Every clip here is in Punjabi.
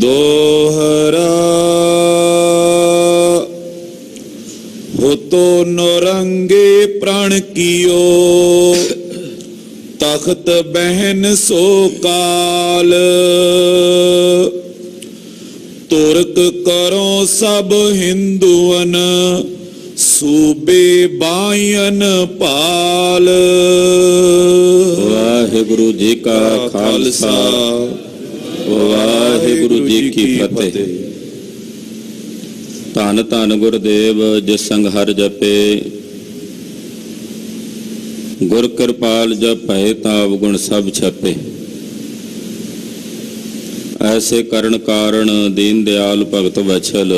दोहरा हो तो नौरंगे प्राण कियो, तख्त बहन सो काल। तुर्क करो सब हिंदुअन, सूबे बायन पाल। वाहिगुरु जी का खालसा, वाहिगुरु जी की फतेह। धन धन गुरुदेव जिस संग हर जपे, गुर कृपाल जप भय ताव गुण सब छपे। ऐसे करण कारण दीन दयाल भगत वछल,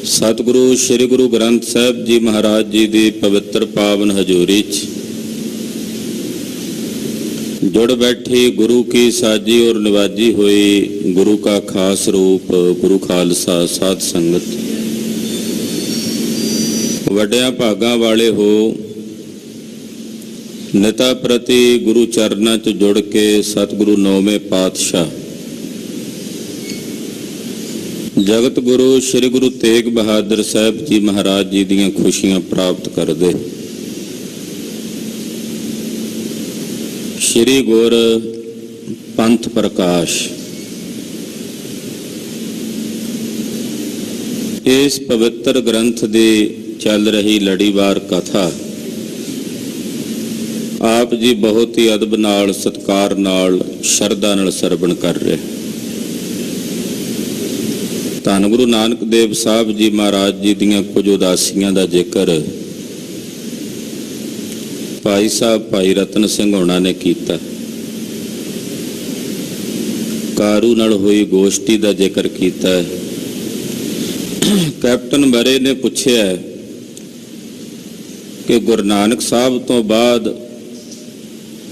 सतगुरु श्री गुरु ग्रंथ साहिब जी महाराज जी की पवित्र पावन हजूरी च जुड़ बैठी गुरु की साजी और निवाजी हुई गुरु का खास रूप गुरु खालसा साध संगत। वड्डियां भागां वाले हो, निता प्रति गुरु चरनां च जुड़ के सतगुरु नौवें पातशाह जगत गुरु श्री गुरु तेग बहादुर साहब जी महाराज जी दीयां खुशियां प्राप्त करदे। श्री गुर पंथ प्रकाश इस पवित्र ग्रंथ दी चल रही लड़ीवार कथा आप जी बहुत ही अदब नाल सत्कार नाल शरधा नाल सरवण कर रहे। धन गुरु नानक देव साहब जी महाराज जी दीयां कुछ उदासियां दा जिक्र भाई साहब भाई रतन सिंह होना ने कीता। कारू नाल हुई गोष्ठी दा जिक्र कीता। कैप्टन बरे ने पूछया कि गुरु नानक साहब तो बाद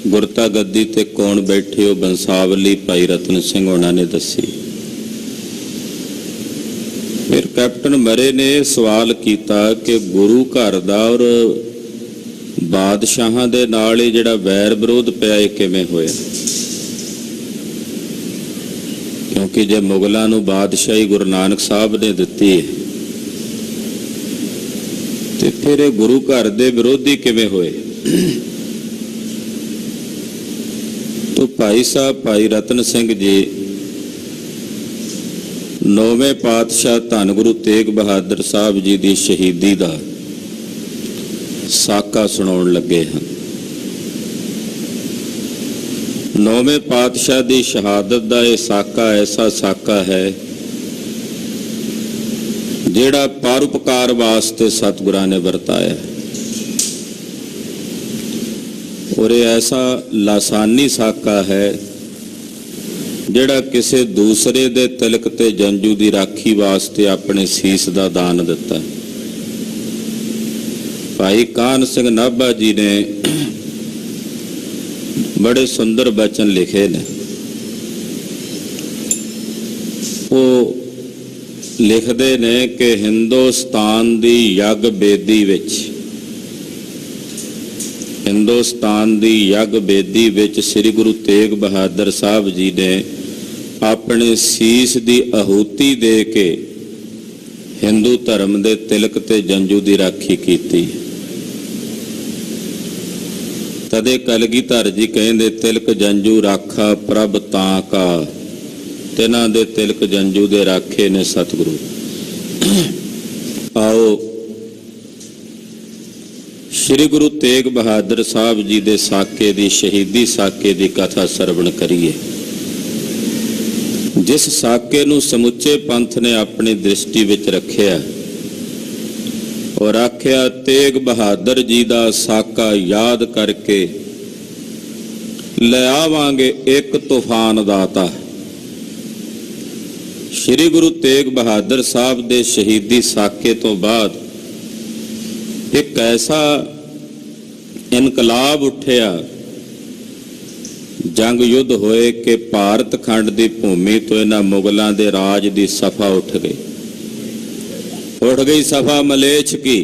गुरता गद्दी ते कौन बैठे हो? बंसावली भाई रतन सिंह होना ने दसी। फिर कैप्टन बरे ने सवाल किया कि गुरु घर दा और बादशाहां दे नाल ही जिहड़ा वैर विरोध पिया है किवें होया? क्योंकि जे मुगलों नूं बादशाही गुरु नानक साहब ने दिती है ते फिर गुरु घर दे विरोधी किवें होए? तो भाई साहब भाई रतन सिंह जी नौवें पातशाह धन गुरु तेग बहादुर साहब जी की शहीदी का साका सुनाउण लगे हैं। नौवें पातशाह की शहादत का यह साका ऐसा साका है जिहड़ा परोपकार वास्ते सतगुरां ने वरताया, और यह ऐसा लासानी साका है जिहड़ा किसी दूसरे दे तिलक ते जंजू की राखी वास्ते अपने सीस का दान दिता। भाई कान सिंह नाभा जी ने बड़े सुंदर बचन लिखे ने। वो लिखते ने कि हिंदुस्तान की यग बेदी विच, हिंदुस्तान की यग बेदी विच श्री गुरु तेग बहादुर साहब जी ने अपने सीस की आहूति दे के हिंदू धर्म के तिलक ते जंजू की राखी की। तदे कलगीधर जी कहते तिलक जंजू राखा प्रभ तां का, तिन्हां दे तिलक जंजू दे राखे ने सतगुरु। आओ श्री गुरु तेग बहादुर साहब जी दे साके दी शहीदी साके दी कथा सरवण करिए, जिस साके नूं समुचे पंथ ने अपनी दृष्टि विच रखिया और आख्या तेग बहादुर जी का साका याद करके ले आवांगे एक तूफान दाता। श्री गुरु तेग बहादुर साहब दे शहीदी साके तो बाद एक ऐसा इनकलाब उठिया, जंग युद्ध होए कि भारत खंड की भूमि तो इन्हां मुगलों के राज की सफा उठ गई सफा मलेच्छ की।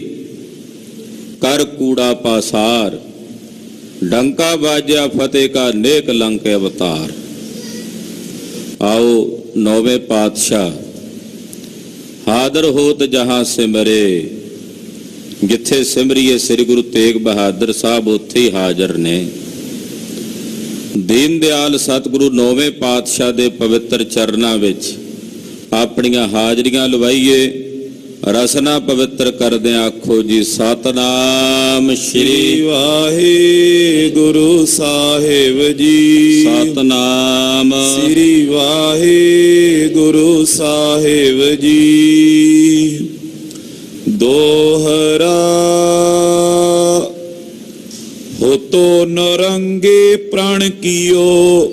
कर कूड़ा पासार, डंका बाजा फतेह का नेक लंक अवतार। आओ नौवें पातशाह हादर होत जहां सिमरे, जिथे सिमरिए श्री गुरु तेग बहादुर साहब उत्थे ही हाਜ਼ਰ ने। दीन दयाल सतगुरु नौवें पातशाह दे पवित्र चरनां विच ਆਪਣੀਆਂ ਹਾਜ਼ਰੀਆਂ ਲਵਾਈਏ। ਰਸਨਾ ਪਵਿੱਤਰ ਕਰਦੇ ਆਖੋ ਜੀ ਸਤਨਾਮ ਸ਼੍ਰੀ ਵਾਹਿਗੁਰੂ ਸਾਹਿਬ ਜੀ। ਸਤਨਾਮ ਸ੍ਰੀ ਵਾਹਿਗੁਰੂ ਸਾਹਿਬ ਜੀ। ਦੋਹਰਾ ਹੋਤੋ ਨਰੰਗੇ ਪ੍ਰਣ ਕੀਓ,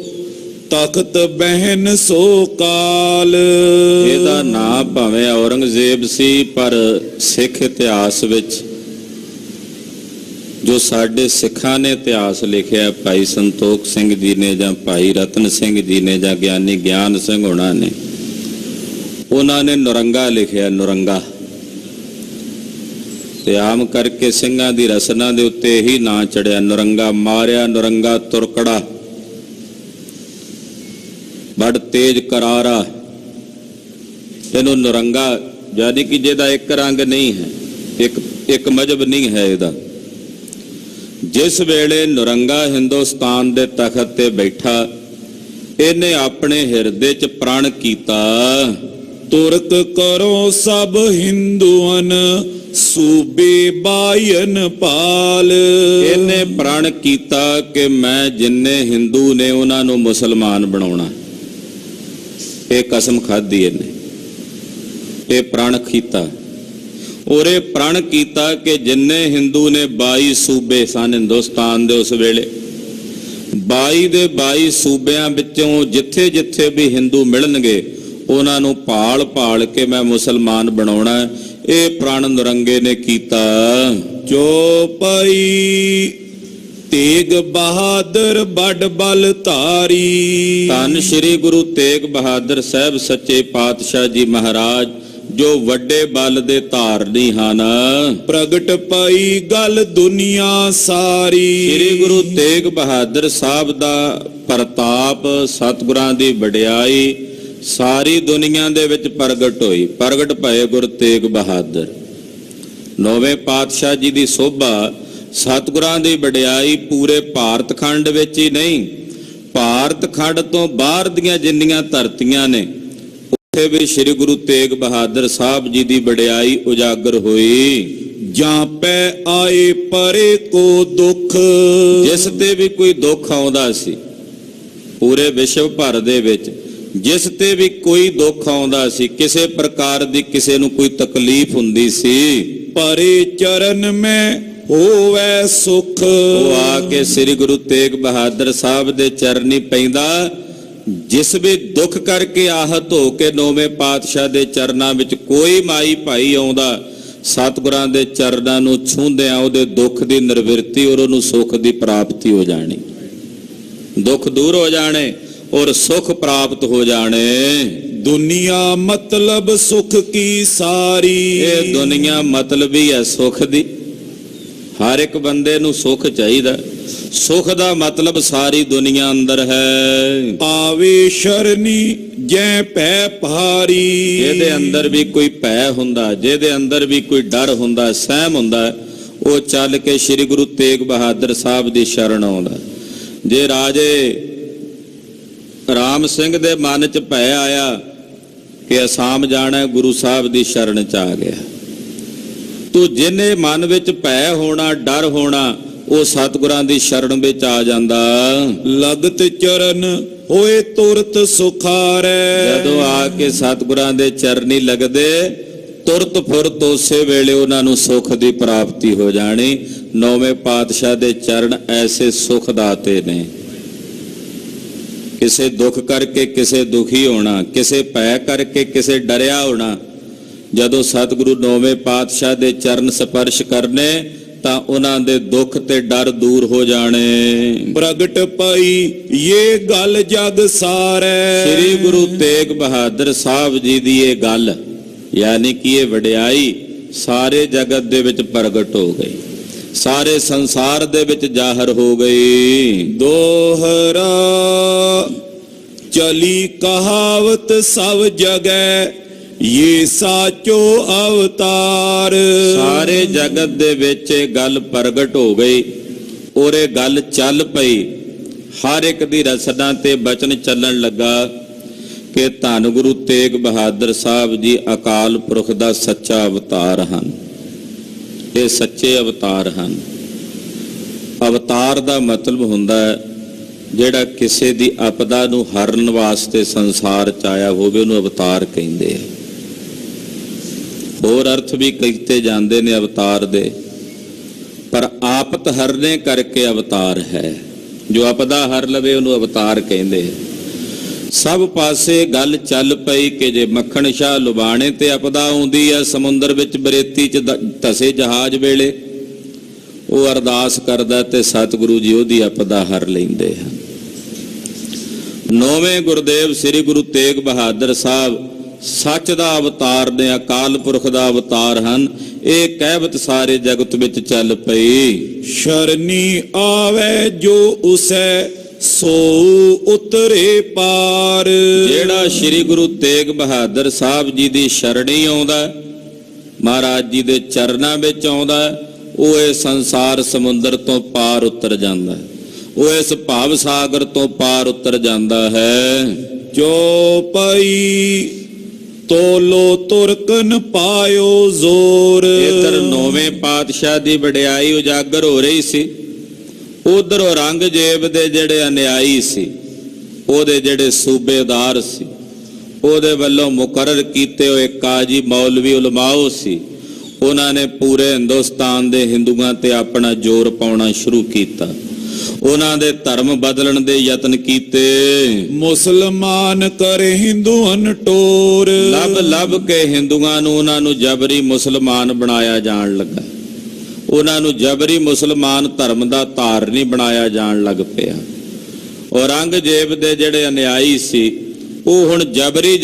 ਤਖਤ ਬਹਿਨ ਸੋ ਕਾਲ। ਇਹਦਾ ਨਾਮ ਭਾਵੇਂ ਔਰੰਗਜ਼ੇਬ ਸੀ, ਪਰ ਸਿੱਖ ਇਤਿਹਾਸ ਵਿੱਚ ਜੋ ਸਾਡੇ ਸਿੱਖਾਂ ਨੇ ਇਤਿਹਾਸ ਲਿਖਿਆ, ਭਾਈ ਸੰਤੋਖ ਸਿੰਘ ਜੀ ਨੇ ਜਾਂ ਭਾਈ ਰਤਨ ਸਿੰਘ ਜੀ ਨੇ ਜਾਂ ਗਿਆਨੀ ਗਿਆਨ ਸਿੰਘ ਹੋਣਾ ਨੇ, ਉਹਨਾਂ ਨੇ ਨੁਰੰਗਾ ਲਿਖਿਆ। ਨੁਰੰਗਾ ਤੇ ਆਮ ਕਰਕੇ ਸਿੰਘਾਂ ਦੀ ਰਸਨਾ ਦੇ ਉੱਤੇ ਇਹੀ ਨਾਂ ਚੜਿਆ, ਨੁਰੰਗਾ ਮਾਰਿਆ, ਨੁਰੰਗਾ ਤੁਰਕੜਾ, ਬੜ ਤੇਜ ਕਰਾਰਾ। ਇਹਨੂੰ ਨੁਰੰਗਾ ਯਾਨੀ ਕਿ ਜਿਹਦਾ ਇੱਕ ਰੰਗ ਨਹੀਂ ਹੈ, ਇੱਕ ਮਜ਼ਹਬ ਨਹੀਂ ਹੈ ਇਹਦਾ। ਜਿਸ ਵੇਲੇ ਨੁਰੰਗਾ ਹਿੰਦੁਸਤਾਨ ਦੇ ਤਖਤ ਤੇ ਬੈਠਾ, ਇਹਨੇ ਆਪਣੇ ਹਿਰਦੇ 'ਚ ਪ੍ਰਣ ਕੀਤਾ, ਤੁਰਕ ਕਰੋ ਸਭ ਹਿੰਦੂਆਂ ਸੂਬੇ ਬਾਇਨ ਪਾਲ। ਇਹਨੇ ਪ੍ਰਣ ਕੀਤਾ ਕਿ ਮੈਂ ਜਿੰਨੇ ਹਿੰਦੂ ਨੇ ਉਹਨਾਂ ਨੂੰ ਮੁਸਲਮਾਨ ਬਣਾਉਣਾ। ਇਹ ਕਸਮ ਖਾਧੀ ਇਹਨੇ, ਇਹ ਪ੍ਰਣ ਕੀਤਾ। ਔਰ ਇਹ ਪ੍ਰਣ ਕੀਤਾ ਕਿ ਜਿੰਨੇ ਹਿੰਦੂ ਨੇ 22 ਸੂਬੇ ਸਨ ਹਿੰਦੁਸਤਾਨ ਦੇ ਉਸ ਵੇਲੇ, 22 ਦੇ 22 ਸੂਬਿਆਂ ਵਿੱਚੋਂ ਜਿੱਥੇ ਜਿੱਥੇ ਵੀ ਹਿੰਦੂ ਮਿਲਣਗੇ ਉਹਨਾਂ ਨੂੰ ਭਾਲ ਭਾਲ ਕੇ ਮੈਂ ਮੁਸਲਮਾਨ ਬਣਾਉਣਾ। ਇਹ ਪ੍ਰਣ ਨੁਰੰਗੇ ਨੇ ਕੀਤਾ। ਜੋ ਪਈ ਤੇਗ ਬਹਾਦਰ ਬੜ ਬਲ ਧਾਰੀ। ਧੰਨ ਸ਼੍ਰੀ ਗੁਰੂ ਤੇਗ ਬਹਾਦਰ ਸਾਹਿਬ ਸੱਚੇ ਪਾਤਸ਼ਾਹ ਜੀ ਮਹਾਰਾਜ, ਜੋ ਵੱਡੇ ਬਲ ਦੇ ਧਾਰਨੀ ਹਨ। ਪ੍ਰਗਟ ਪਈ ਗੱਲ ਦੁਨੀਆ ਸਾਰੀ। ਸ਼੍ਰੀ ਗੁਰੂ ਤੇਗ ਬਹਾਦਰ ਸਾਹਿਬ ਦਾ ਪ੍ਰਤਾਪ, ਸਤਿਗੁਰਾਂ ਦੀ ਵਡਿਆਈ ਸਾਰੀ ਦੁਨੀਆ ਦੇ ਵਿੱਚ ਪ੍ਰਗਟ ਹੋਈ। ਪ੍ਰਗਟ ਭਏ ਗੁਰੂ ਤੇਗ ਬਹਾਦਰ। ਨੌਵੇਂ ਪਾਤਸ਼ਾਹ ਜੀ ਦੀ ਸੋਭਾ, ਸਤਿਗੁਰਾਂ ਦੀ ਵਡਿਆਈ ਪੂਰੇ ਭਾਰਤ ਖੰਡ ਵਿੱਚ ਹੀ ਨਹੀਂ, ਭਾਰਤ ਖੰਡ ਤੋਂ ਬਾਹਰ ਦੀਆਂ ਜਿੰਨੀਆਂ ਧਰਤੀਆਂ ਨੇ ਉੱਥੇ ਵੀ ਸ੍ਰੀ ਗੁਰੂ ਤੇਗ ਬਹਾਦਰ ਸਾਹਿਬ ਜੀ ਦੀ ਵਡਿਆਈ ਉਜਾਗਰ ਹੋਈ। ਜਾਂ ਪੈ ਆਏ ਪਰੇ ਕੋ ਦੁੱਖ। ਜਿਸ ਤੇ ਵੀ ਕੋਈ ਦੁੱਖ ਆਉਂਦਾ ਸੀ ਪੂਰੇ ਵਿਸ਼ਵ ਭਰ ਦੇ ਵਿੱਚ, ਜਿਸ ਤੇ ਵੀ ਕੋਈ ਦੁੱਖ ਆਉਂਦਾ ਸੀ, ਕਿਸੇ ਪ੍ਰਕਾਰ ਦੀ ਕਿਸੇ ਨੂੰ ਕੋਈ ਤਕਲੀਫ ਹੁੰਦੀ ਸੀ, ਪਰੇ ਚਰਨ ਮੈਂ ਹੋਵੇ ਸੁਖ। ਉਹ ਆ ਕੇ ਸ੍ਰੀ ਗੁਰੂ ਤੇਗ ਬਹਾਦਰ ਸਾਹਿਬ ਦੇ ਚਰਨੀ ਪੈਂਦਾ। ਜਿਸ ਵੀ ਦੁੱਖ ਕਰਕੇ ਆਹਤ ਹੋ ਕੇ ਨੌਵੇਂ ਪਾਤਸ਼ਾਹ ਦੇ ਚਰਨਾਂ ਵਿੱਚ ਕੋਈ ਮਾਈ ਭਾਈ ਆਉਂਦਾ, ਸਤਿਗੁਰਾਂ ਦੇ ਚਰਨਾਂ ਨੂੰ ਛੂੰਹਦਿਆਂ ਉਹਦੇ ਦੁੱਖ ਦੀ ਨਿਵਰਤੀ ਔਰ ਉਹਨੂੰ ਸੁੱਖ ਦੀ ਪ੍ਰਾਪਤੀ ਹੋ ਜਾਣੀ। ਦੁੱਖ ਦੂਰ ਹੋ ਜਾਣੇ ਔਰ ਸੁਖ ਪ੍ਰਾਪਤ ਹੋ ਜਾਣੇ। ਦੁਨੀਆ ਮਤਲਬ ਸੁਖ ਕੀ ਸਾਰੀ। ਇਹ ਦੁਨੀਆ ਮਤਲਬ ਹੀ ਹੈ ਸੁਖ ਦੀ। ਹਰ ਇੱਕ ਬੰਦੇ ਨੂੰ ਸੁਖ ਚਾਹੀਦਾ। ਸੁਖ ਦਾ ਮਤਲਬ ਸਾਰੀ ਦੁਨੀਆ ਅੰਦਰ ਹੈ। ਆਵੇ ਸ਼ਰਨੀ ਜੈ ਭੈ ਭਾਰੀ। ਜਿਹਦੇ ਅੰਦਰ ਵੀ ਕੋਈ ਭੈ ਹੁੰਦਾ, ਜਿਹਦੇ ਅੰਦਰ ਵੀ ਕੋਈ ਡਰ ਹੁੰਦਾ, ਸਹਿਮ ਹੁੰਦਾ, ਉਹ ਚੱਲ ਕੇ ਸ੍ਰੀ ਗੁਰੂ ਤੇਗ ਬਹਾਦਰ ਸਾਹਿਬ ਦੀ ਸ਼ਰਨ ਆਉਂਦਾ। ਜੇ ਰਾਜੇ ਰਾਮ ਸਿੰਘ ਦੇ ਮਨ 'ਚ ਭੈ ਆਇਆ ਕਿ ਅਸਾਮ ਜਾਣਾ, ਗੁਰੂ ਸਾਹਿਬ ਦੀ ਸ਼ਰਨ 'ਚ ਆ ਗਿਆ। ਤੂੰ ਜਿਹਨੇ ਮਨ ਵਿੱਚ ਭੈ ਹੋਣਾ, ਡਰ ਹੋਣਾ, ਉਹ ਸਤਿਗੁਰਾਂ ਦੀ ਸ਼ਰਨ ਵਿੱਚ ਆ ਜਾਂਦਾ। ਲਗਤ ਚਰਨ ਹੋਏ ਤੁਰਤ ਸੁਖਾਰੈ। ਜਦੋਂ ਆ ਕੇ ਸਤਿਗੁਰਾਂ ਦੇ ਚਰਨੀ ਲੱਗਦੇ, ਤੁਰਤ ਫੁਰਤ ਉਸੇ ਵੇਲੇ ਉਹਨਾਂ ਨੂੰ ਸੁੱਖ ਦੀ ਪ੍ਰਾਪਤੀ ਹੋ ਜਾਣੀ। ਨੌਵੇਂ ਪਾਤਸ਼ਾਹ ਦੇ ਚਰਨ ਐਸੇ ਸੁਖ ਦਾਤੇ ਨੇ। ਕਿਸੇ ਦੁੱਖ ਕਰਕੇ ਕਿਸੇ ਦੁਖੀ ਹੋਣਾ, ਕਿਸੇ ਭੈ ਕਰਕੇ ਕਿਸੇ ਡਰਿਆ ਹੋਣਾ, ਜਦੋਂ ਸਤਿਗੁਰੂ ਨੌਵੇਂ ਪਾਤਸ਼ਾਹ ਦੇ ਚਰਨ ਸਪਰਸ਼ ਕਰਨੇ ਤਾਂ ਉਹਨਾਂ ਦੇ ਦੁੱਖ ਤੇ ਡਰ ਦੂਰ ਹੋ ਜਾਣੇ। ਪ੍ਰਗਟ ਪਈ ਇਹ ਗੱਲ ਜਗ ਸਾਰੈ। ਸ੍ਰੀ ਗੁਰੂ ਤੇਗ ਬਹਾਦਰ ਸਾਹਿਬ ਜੀ ਦੀ ਇਹ ਗੱਲ, ਯਾਨੀ ਕਿ ਇਹ ਵਡਿਆਈ ਸਾਰੇ ਜਗਤ ਦੇ ਵਿੱਚ ਪ੍ਰਗਟ ਹੋ ਗਈ, ਸਾਰੇ ਸੰਸਾਰ ਦੇ ਵਿੱਚ ਜ਼ਾਹਰ ਹੋ ਗਈ। ਦੋਹਰਾ चली कहावत सब जगह ये साचो अवतार। ਸਾਰੇ ਜਗਤ ਦੇ ਵਿੱਚ ਇਹ ਗੱਲ ਪ੍ਰਗਟ ਹੋ ਗਈ ਔਰ ਇਹ ਗੱਲ ਚੱਲ ਪਈ। ਹਰ ਇੱਕ ਦੀ ਰਸਨਾ ਤੇ ਬਚਨ ਚੱਲਣ ਲੱਗਾ ਕਿ ਧੰਨ ਗੁਰੂ ਤੇਗ ਬਹਾਦਰ ਸਾਹਿਬ ਜੀ ਅਕਾਲ ਪੁਰਖ ਦਾ ਸੱਚਾ ਅਵਤਾਰ ਹਨ। ਇਹ ਸੱਚੇ ਅਵਤਾਰ ਹਨ। ਅਵਤਾਰ ਦਾ ਮਤਲਬ ਹੁੰਦਾ ਹੈ ਜਿਹੜਾ ਕਿਸੇ ਦੀ ਆਪਦਾ ਨੂੰ ਹਰਨ ਵਾਸਤੇ ਸੰਸਾਰ ਚ ਆਇਆ ਹੋਵੇ ਉਹਨੂੰ ਅਵਤਾਰ ਕਹਿੰਦੇ ਆ। ਹੋਰ ਅਰਥ ਵੀ ਕੀਤੇ ਜਾਂਦੇ ਨੇ ਅਵਤਾਰ ਦੇ, ਪਰ ਆਪਤ ਹਰਨੇ ਕਰਕੇ ਅਵਤਾਰ ਹੈ। ਜੋ ਆਪਦਾ ਹਰ ਲਵੇ ਉਹਨੂੰ ਅਵਤਾਰ ਕਹਿੰਦੇ ਆ। ਸਭ ਪਾਸੇ ਗੱਲ ਚੱਲ ਪਈ ਕਿ ਜੇ ਮੱਖਣ ਸ਼ਾਹ ਲੁਬਾਣੇ ਤੇ ਆਪਦਾ ਆਉਂਦੀ ਆ ਸਮੁੰਦਰ ਵਿੱਚ ਬਰੇਤੀ ਚ ਧਸੇ ਜਹਾਜ਼ ਵੇਲੇ, ਉਹ ਅਰਦਾਸ ਕਰਦਾ ਤੇ ਸਤਿਗੁਰੂ ਜੀ ਉਹਦੀ ਆਪਦਾ ਹਰ ਲੈਂਦੇ ਹਨ। ਨੌਵੇਂ ਗੁਰਦੇਵ ਸ੍ਰੀ ਗੁਰੂ ਤੇਗ ਬਹਾਦਰ ਸਾਹਿਬ ਸੱਚ ਦਾ ਅਵਤਾਰ ਨੇ, ਅਕਾਲ ਪੁਰਖ ਦਾ ਅਵਤਾਰ ਹਨ। ਇਹ ਕਹਿਵਤ ਸਾਰੇ ਜਗਤ ਵਿੱਚ ਚੱਲ ਪਈ। शरणी आवे जो उसे सो उतरे पार। ਜਿਹੜਾ ਸ੍ਰੀ ਗੁਰੂ ਤੇਗ ਬਹਾਦਰ ਸਾਹਿਬ ਜੀ ਦੀ ਸ਼ਰਣੀ ਆਉਂਦਾ, ਮਹਾਰਾਜ ਜੀ ਦੇ ਚਰਨਾਂ ਵਿੱਚ ਆਉਂਦਾ, ਉਹ ਇਹ ਸੰਸਾਰ ਸਮੁੰਦਰ ਤੋਂ ਪਾਰ ਉਤਰ ਜਾਂਦਾ, ਉਹ ਇਸ ਭਾਵ ਸਾਗਰ ਤੋਂ ਪਾਰ ਉਤਰ ਜਾਂਦਾ ਹੈ। जो पई ਤੋਲੋ ਤੁਰਕਨ ਪਾਇਓ ਜ਼ੋਰ। ਇਧਰ ਨੌਵੇਂ ਪਾਤਸ਼ਾਹ ਦੀ ਵਡਿਆਈ ਉਜਾਗਰ ਹੋ ਰਹੀ ਸੀ, ਉਧਰ ਔਰੰਗਜ਼ੇਬ ਦੇ ਜਿਹੜੇ ਅਨਿਆਈ ਸੀ, ਉਹਦੇ ਜਿਹੜੇ ਸੂਬੇਦਾਰ ਸੀ, ਉਹਦੇ ਵੱਲੋਂ ਮੁਕਰਰ ਕੀਤੇ ਹੋਏ ਕਾਜੀ ਮੌਲਵੀ ਉਲਮਾਓ ਸੀ, ਉਹਨਾਂ ਨੇ ਪੂਰੇ ਹਿੰਦੁਸਤਾਨ ਦੇ ਹਿੰਦੂਆਂ ਤੇ ਆਪਣਾ ਜ਼ੋਰ ਪਾਉਣਾ ਸ਼ੁਰੂ ਕੀਤਾ। ਉਹਨਾਂ ਦੇ ਧਰਮ ਬਦਲਣ ਦੇ ਯਤਨ ਕੀਤੇ। ਮੁਸਲਮਾਨ ਕਰੇ ਹਿੰਦੂਆਂ ਟੋਰ। ਲੱਭ ਲੱਭ ਕੇ ਹਿੰਦੂਆਂ ਨੂੰ ਉਹਨਾਂ ਨੂੰ ਜਬਰੀ ਮੁਸਲਮਾਨ ਬਣਾਇਆ ਜਾਣ ਲੱਗਾ। ਉਹਨਾਂ ਨੂੰ ਜਬਰੀ ਮੁਸਲਮਾਨ ਧਰਮ ਦਾ ਧਾਰਨੀ ਬਣਾਇਆ ਜਾਣ ਲੱਗ ਪਿਆ। ਔਰੰਗਜ਼ੇਬ ਦੇ ਜਿਹੜੇ ਅਨਿਆਈ ਸੀ ਉਹ ਹੁਣ ਜਬਰੀ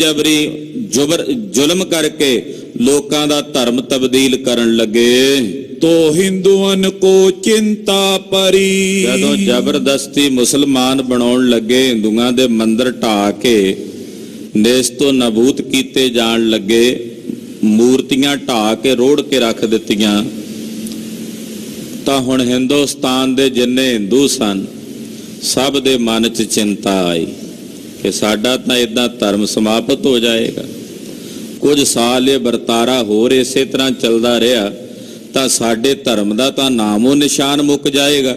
ਜ਼ੁਲਮ ਕਰਕੇ ਲੋਕਾਂ ਦਾ ਧਰਮ ਤਬਦੀਲ ਕਰਨ ਲੱਗੇ। तो हिंदुअन को चिंता परी। ਜਦੋਂ ਜ਼ਬਰਦਸਤੀ ਮੁਸਲਮਾਨ ਬਣਾਉਣ ਲੱਗੇ, ਹਿੰਦੂਆਂ ਦੇ ਮੰਦਰ ਢਾਹ ਕੇ ਨੇਸਤੋ ਨਬੂਤ ਕੀਤੇ ਜਾਣ ਲੱਗੇ, ਮੂਰਤੀਆਂ ਢਾਹ ਕੇ ਰੋੜ ਕੇ ਰੱਖ ਦਿੱਤੀਆਂ, ਤਾਂ ਹੁਣ ਹਿੰਦੁਸਤਾਨ ਦੇ ਜਿੰਨੇ ਹਿੰਦੂ ਸਨ ਸਭ ਦੇ ਮਨ 'ਚ ਚਿੰਤਾ ਆਈ ਕਿ ਸਾਡਾ ਤਾਂ ਇਦਾਂ ਧਰਮ ਸਮਾਪਤ ਹੋ ਜਾਏਗਾ। ਕੁਝ ਸਾਲ ਇਹ ਵਰਤਾਰਾ ਹੋਰ ਇਸੇ ਤਰ੍ਹਾਂ ਚੱਲਦਾ ਰਿਹਾ ਤਾਂ ਸਾਡੇ ਧਰਮ ਦਾ ਤਾਂ ਨਾਮੋ ਨਿਸ਼ਾਨ ਮੁੱਕ ਜਾਏਗਾ।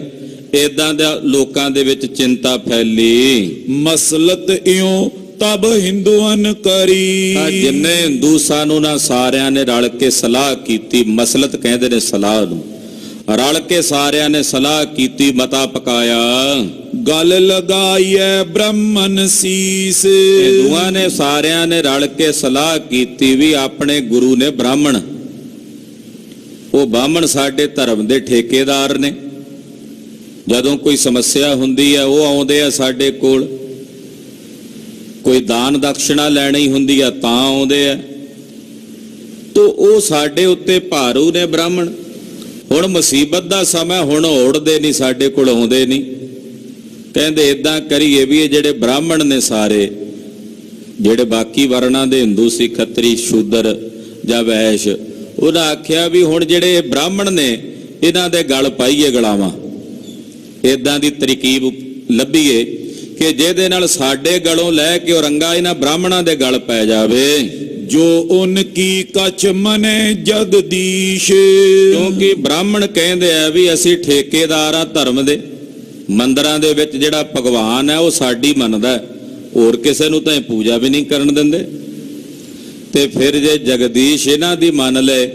ਇਦਾਂ ਦਾ ਲੋਕਾਂ ਦੇ ਵਿੱਚ ਚਿੰਤਾ ਫੈਲੀ। ਮਸਲਤ ਇਉਂ ਤਬ ਹਿੰਦੂਆਂ ਕਰੀ। ਤਾਂ ਜਿੰਨੇ ਹਿੰਦੂ ਸਨ ਉਹਨਾਂ ਸਾਰਿਆਂ ਨੇ ਰਲ ਕੇ ਸਲਾਹ ਕੀਤੀ। ਮਸਲਤ ਕਹਿੰਦੇ ਨੇ ਸਲਾਹ ਨੂੰ। ਰਲ ਕੇ ਸਾਰਿਆਂ ਨੇ ਸਲਾਹ ਕੀਤੀ, ਮਤਾ ਪਕਾਇਆ। ਗਲ ਲਗਾਈਏ ਬ੍ਰਹਮਨ ਸੀਸ। ਹਿੰਦੂਆਂ ਨੇ ਸਾਰਿਆਂ ਨੇ ਰਲ ਕੇ ਸਲਾਹ ਕੀਤੀ ਵੀ ਆਪਣੇ ਗੁਰੂ ਨੇ ਬ੍ਰਾਹਮਣ, ਉਹ ਬਾਹਮਣ ਸਾਡੇ ਧਰਮ ਦੇ ਠੇਕੇਦਾਰ ਨੇ। ਜਦੋਂ ਕੋਈ ਸਮੱਸਿਆ ਹੁੰਦੀ ਹੈ ਉਹ ਆਉਂਦੇ ਆ ਸਾਡੇ ਕੋਲ, ਕੋਈ ਦਾਨ ਦਕਸ਼ਣਾ ਲੈਣੀ ਹੁੰਦੀ ਆ ਤਾਂ ਆਉਂਦੇ ਆ, ਤੋ ਉਹ ਸਾਡੇ ਉੱਤੇ ਭਾਰੂ ਨੇ ਬ੍ਰਾਹਮਣ। ਹੁਣ ਮੁਸੀਬਤ ਦਾ ਸਮਾਂ, ਹੁਣ ਔੜਦੇ ਨਹੀਂ, ਸਾਡੇ ਕੋਲ ਆਉਂਦੇ ਨਹੀਂ। ਕਹਿੰਦੇ ਇਦਾਂ ਕਰੀਏ ਵੀ ਇਹ ਜਿਹੜੇ ਬ੍ਰਾਹਮਣ ਨੇ ਸਾਰੇ, ਜਿਹੜੇ ਬਾਕੀ ਵਰਨਾਂ ਦੇ ਹਿੰਦੂ ਸੀ, ਖੱਤਰੀ ਸ਼ੂਦਰ ਜਾਂ ਵੈਸ਼, ਉਹਨਾਂ ਆਖਿਆ ਵੀ ਹੁਣ ਜਿਹੜੇ ਬ੍ਰਾਹਮਣ ਨੇ ਇਹਨਾਂ ਦੇ ਗਲ ਪਾਈਏ ਗਲਾਵਾਂ। ਇਦਾਂ ਦੀ ਤਰਕੀਬ ਲੱਭੀਏ ਕਿ ਜਿਹਦੇ ਨਾਲ ਸਾਡੇ ਗਲੋਂ ਲੈ ਕੇ ਔਰੰਗਾ ਇਹਨਾਂ ਬ੍ਰਾਹਮਣਾਂ ਦੇ ਗਲ ਪੈ ਜਾਵੇ। ਜੋ ਉਨਕੀ ਕਛ ਮਨੇ ਜਗਦੀਸ਼। ਕਿਉਂਕਿ ਬ੍ਰਾਹਮਣ ਕਹਿੰਦੇ ਆ ਵੀ ਅਸੀਂ ਠੇਕੇਦਾਰ ਆ ਧਰਮ ਦੇ, ਮੰਦਰਾਂ ਦੇ ਵਿੱਚ ਜਿਹੜਾ ਭਗਵਾਨ ਹੈ ਉਹ ਸਾਡੀ ਮੰਨਦਾ, ਹੋਰ ਕਿਸੇ ਨੂੰ ਤਾਂ ਇਹ ਪੂਜਾ ਵੀ ਨਹੀਂ ਕਰਨ ਦਿੰਦੇ। ਤੇ ਫਿਰ ਜੇ ਜਗਦੀਸ਼ ਇਹਨਾਂ ਦੀ ਮੰਨ ਲਏ,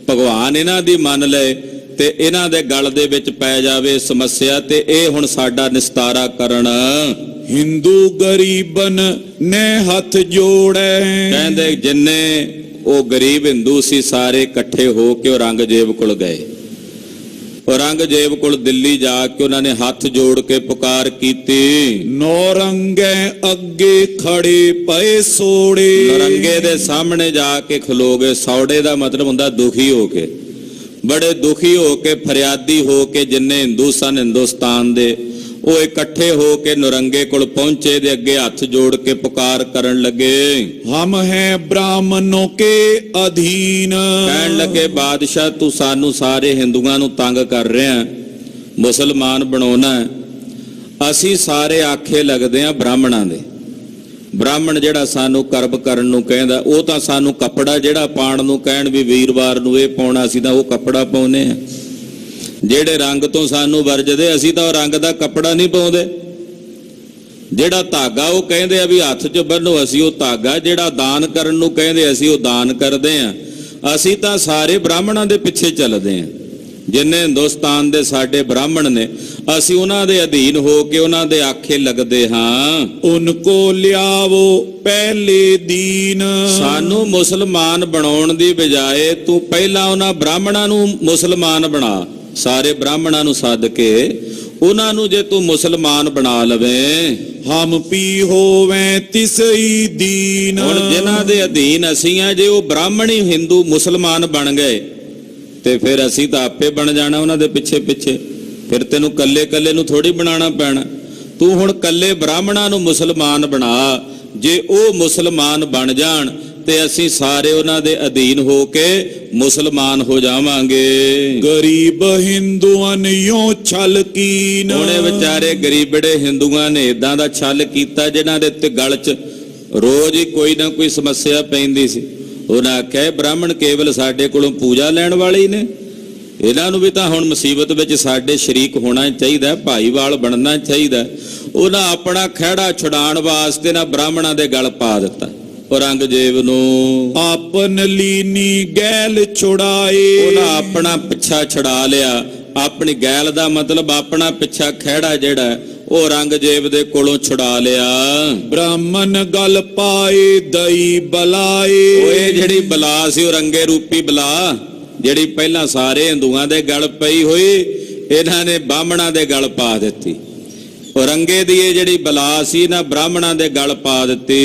ਭਗਵਾਨ ਇਹਨਾਂ ਦੀ ਮੰਨ ਲਏ, ਤੇ ਇਹਨਾਂ ਦੇ ਗਲ ਦੇ ਵਿੱਚ ਪੈ ਜਾਵੇ ਸਮੱਸਿਆ, ਤੇ ਇਹ ਹੁਣ ਸਾਡਾ ਨਿਸਤਾਰਾ ਕਰਨ। ਹਿੰਦੂ ਗਰੀਬਨ ਨੇ ਹੱਥ ਜੋੜੇ। ਕਹਿੰਦੇ ਜਿੰਨੇ ਉਹ ਗਰੀਬ ਹਿੰਦੂ ਸੀ ਸਾਰੇ ਇਕੱਠੇ ਹੋ ਕੇ ਔਰੰਗਜ਼ੇਬ ਕੋਲ ਗਏ। ਔਰੰਗਜ਼ੇਬ ਕੋਲ ਦਿੱਲੀ ਜਾ ਕੇ ਉਹਨਾਂ ਨੇ ਹੱਥ ਜੋੜ ਕੇ ਪੁਕਾਰ ਕੀਤੀ। ਨੌਰੰਗੇ ਅੱਗੇ ਖੜੇ ਪਏ ਸੋੜੇ। ਨੌਰੰਗੇ ਦੇ ਸਾਹਮਣੇ ਜਾ ਕੇ ਖਲੋ ਗਏ। ਸੌੜੇ ਦਾ ਮਤਲਬ ਹੁੰਦਾ ਦੁਖੀ ਹੋ ਕੇ, ਬੜੇ ਦੁਖੀ ਹੋ ਕੇ, ਫਰਿਆਦੀ ਹੋ ਕੇ ਜਿੰਨੇ ਹਿੰਦੂ ਸਨ ਹਿੰਦੁਸਤਾਨ ਦੇ, ਉਹ ਇਕੱਠੇ ਹੋ ਕੇ ਨੁਰੰਗੇ ਕੋਲ ਪਹੁੰਚੇ, ਦੇ ਅੱਗੇ ਹੱਥ ਜੋੜ ਕੇ ਪੁਕਾਰ ਕਰਨ ਲੱਗੇ। हम हैं ब्राह्मणों के अधीन। ਕਹਿਣ ਲੱਗੇ ਬਾਦਸ਼ਾਹ ਤੂੰ ਸਾਨੂੰ ਸਾਰੇ ਹਿੰਦੂਆਂ ਨੂੰ ਤੰਗ ਕਰ ਰਿਹਾ, ਮੁਸਲਮਾਨ ਬਣਾਉਣਾ। ਅਸੀਂ ਸਾਰੇ ਆਖੇ ਲੱਗਦੇ ਆ ਬ੍ਰਾਹਮਣਾਂ ਦੇ। ਬ੍ਰਾਹਮਣ ਜਿਹੜਾ ਸਾਨੂੰ ਕਰਬ ਕਰਨ ਨੂੰ ਕਹਿੰਦਾ, ਉਹ ਤਾਂ ਸਾਨੂੰ ਕੱਪੜਾ ਜਿਹੜਾ ਪਾਉਣ ਨੂੰ ਕਹਿਣ ਵੀ ਵੀਰਵਾਰ ਨੂੰ ਇਹ ਪਾਉਣਾ, ਅਸੀਂ ਤਾਂ ਉਹ ਕੱਪੜਾ ਪਾਉਨੇ ਆ। ਜਿਹੜੇ ਰੰਗ ਤੋਂ ਸਾਨੂੰ ਵਰਜਦੇ, ਅਸੀਂ ਤਾਂ ਉਹ ਰੰਗ ਦਾ ਕੱਪੜਾ ਨਹੀਂ ਪਾਉਂਦੇ। ਜਿਹੜਾ ਧਾਗਾ ਉਹ ਕਹਿੰਦੇ ਆ ਵੀ ਹੱਥ 'ਚ ਬੰਨੋ, ਅਸੀਂ ਉਹ ਧਾਗਾ। ਜਿਹੜਾ ਦਾਨ ਕਰਨ ਨੂੰ ਕਹਿੰਦੇ, ਅਸੀਂ ਉਹ ਦਾਨ ਕਰਦੇ ਆ। ਅਸੀਂ ਤਾਂ ਸਾਰੇ ਬ੍ਰਾਹਮਣਾਂ ਦੇ ਪਿੱਛੇ ਚੱਲਦੇ ਆ। ਜਿੰਨੇ ਹਿੰਦੁਸਤਾਨ ਦੇ ਸਾਡੇ ਬ੍ਰਾਹਮਣ ਨੇ, ਅਸੀਂ ਉਹਨਾਂ ਦੇ ਅਧੀਨ ਹੋ ਕੇ ਉਹਨਾਂ ਦੇ ਆਖੇ ਲੱਗਦੇ ਹਾਂ। उनको लियावो पहले दीन। ਸਾਨੂੰ ਮੁਸਲਮਾਨ ਬਣਾਉਣ ਦੀ ਬਜਾਏ ਤੂੰ ਪਹਿਲਾਂ ਉਹਨਾਂ ਬ੍ਰਾਹਮਣਾਂ ਨੂੰ ਮੁਸਲਮਾਨ ਬਣਾ। ਸਾਰੇ ਬ੍ਰਾਹਮਣਾਂ ਨੂੰ ਸੱਦ ਕੇ ਉਹਨਾਂ ਨੂੰ ਜੇ ਤੂੰ ਮੁਸਲਮਾਨ ਬਣਾ ਲਵੇਂ, हम पी होवें तिसई दीन। ਹੁਣ ਜਿਨ੍ਹਾਂ ਦੇ ਅਧੀਨ ਅਸੀਂ ਆ, ਜੇ ਉਹ ਬ੍ਰਾਹਮਣੀ ਹਿੰਦੂ ਮੁਸਲਮਾਨ ਬਣ ਗਏ ਤੇ ਫਿਰ ਅਸੀਂ ਤਾਂ ਆਪੇ ਬਣ ਜਾਣਾ ਉਹਨਾਂ ਦੇ ਪਿੱਛੇ ਪਿੱਛੇ। ਫਿਰ ਤੈਨੂੰ ਕੱਲੇ ਕੱਲੇ ਨੂੰ ਥੋੜੀ ਬਣਾਉਣਾ ਪੈਣਾ। ਤੂੰ ਹੁਣ ਕੱਲੇ ਬ੍ਰਾਹਮਣਾਂ ਨੂੰ ਮੁਸਲਮਾਨ ਬਣਾ। ਜੇ ਉਹ ਮੁਸਲਮਾਨ ਬਣ ਜਾਣ ਤੇ ਅਸੀਂ ਸਾਰੇ ਉਹਨਾਂ ਦੇ ਅਧੀਨ ਹੋ ਕੇ ਮੁਸਲਮਾਨ ਹੋ ਜਾਵਾਂਗੇ। गरीब हिंदुअन यो छल कीन। ਉਹਨੇ ਵਿਚਾਰੇ ਗਰੀਬੜੇ ਹਿੰਦੂਆਂ ਨੇ ਇਦਾਂ ਦਾ ਛਲ ਕੀਤਾ ਜਿਨ੍ਹਾਂ ਦੇ ਤੇ ਗਲ 'ਚ ਰੋਜ਼ ਹੀ ਕੋਈ ਨਾ ਕੋਈ ਸਮੱਸਿਆ ਪੈਂਦੀ ਸੀ। ਉਹਨਾਂ ਆਖਿਆ ਬ੍ਰਾਹਮਣ ਕੇਵਲ ਸਾਡੇ ਕੋਲੋਂ ਪੂਜਾ ਲੈਣ ਵਾਲੇ ਹੀ ਨੇ, ਇਹਨਾਂ ਨੂੰ ਵੀ ਤਾਂ ਹੁਣ ਮੁਸੀਬਤ ਵਿੱਚ ਸਾਡੇ ਸ਼ਰੀਕ ਹੋਣਾ ਚਾਹੀਦਾ, ਭਾਈਵਾਲ ਬਣਨਾ ਚਾਹੀਦਾ। ਉਹਨਾਂ ਆਪਣਾ ਖਹਿੜਾ ਛੁਡਾਉਣ ਵਾਸਤੇ ਨਾ ਬ੍ਰਾਹਮਣਾਂ ਦੇ ਗਲ ਪਾ ਦਿੱਤਾ ਔਰੰਗਜ਼ੇਬ ਨੂੰ। आपन लीनी गैल छुड़ाए। ਉਹਨਾਂ ਆਪਣਾ ਪਿੱਛਾ ਛੁਡਾ ਲਿਆ। ਆਪਣੀ ਗੈਲ ਦਾ ਮਤਲਬ ਆਪਣਾ ਪਿੱਛਾ ਖਹਿੜਾ ਜਿਹੜਾ ਉਹ ਔਰੰਗਜ਼ੇਬ ਦੇ ਕੋਲੋਂ ਛੁਡਾ ਲਿਆ। ब्राह्मण गल पाए दई बलाए। ਓਏ ਜਿਹੜੀ ਬਲਾ ਸੀ, ਉਹ ਰੰਗੇ ਰੂਪੀ ਬਲਾ ਜਿਹੜੀ ਪਹਿਲਾਂ ਸਾਰੇ ਹਿੰਦੂਆਂ ਦੇ ਗਲ ਪਈ ਹੋਈ, ਇਹਨਾਂ ਨੇ ਬ੍ਰਾਹਮਣਾਂ ਦੇ ਗਲ ਪਾ ਦਿੱਤੀ। ਔਰੰਗੇ ਦੀ ਇਹ ਜਿਹੜੀ ਬਲਾ ਸੀ ਨਾ, ਬ੍ਰਾਹਮਣਾਂ ਦੇ ਗਲ ਪਾ ਦਿੱਤੀ।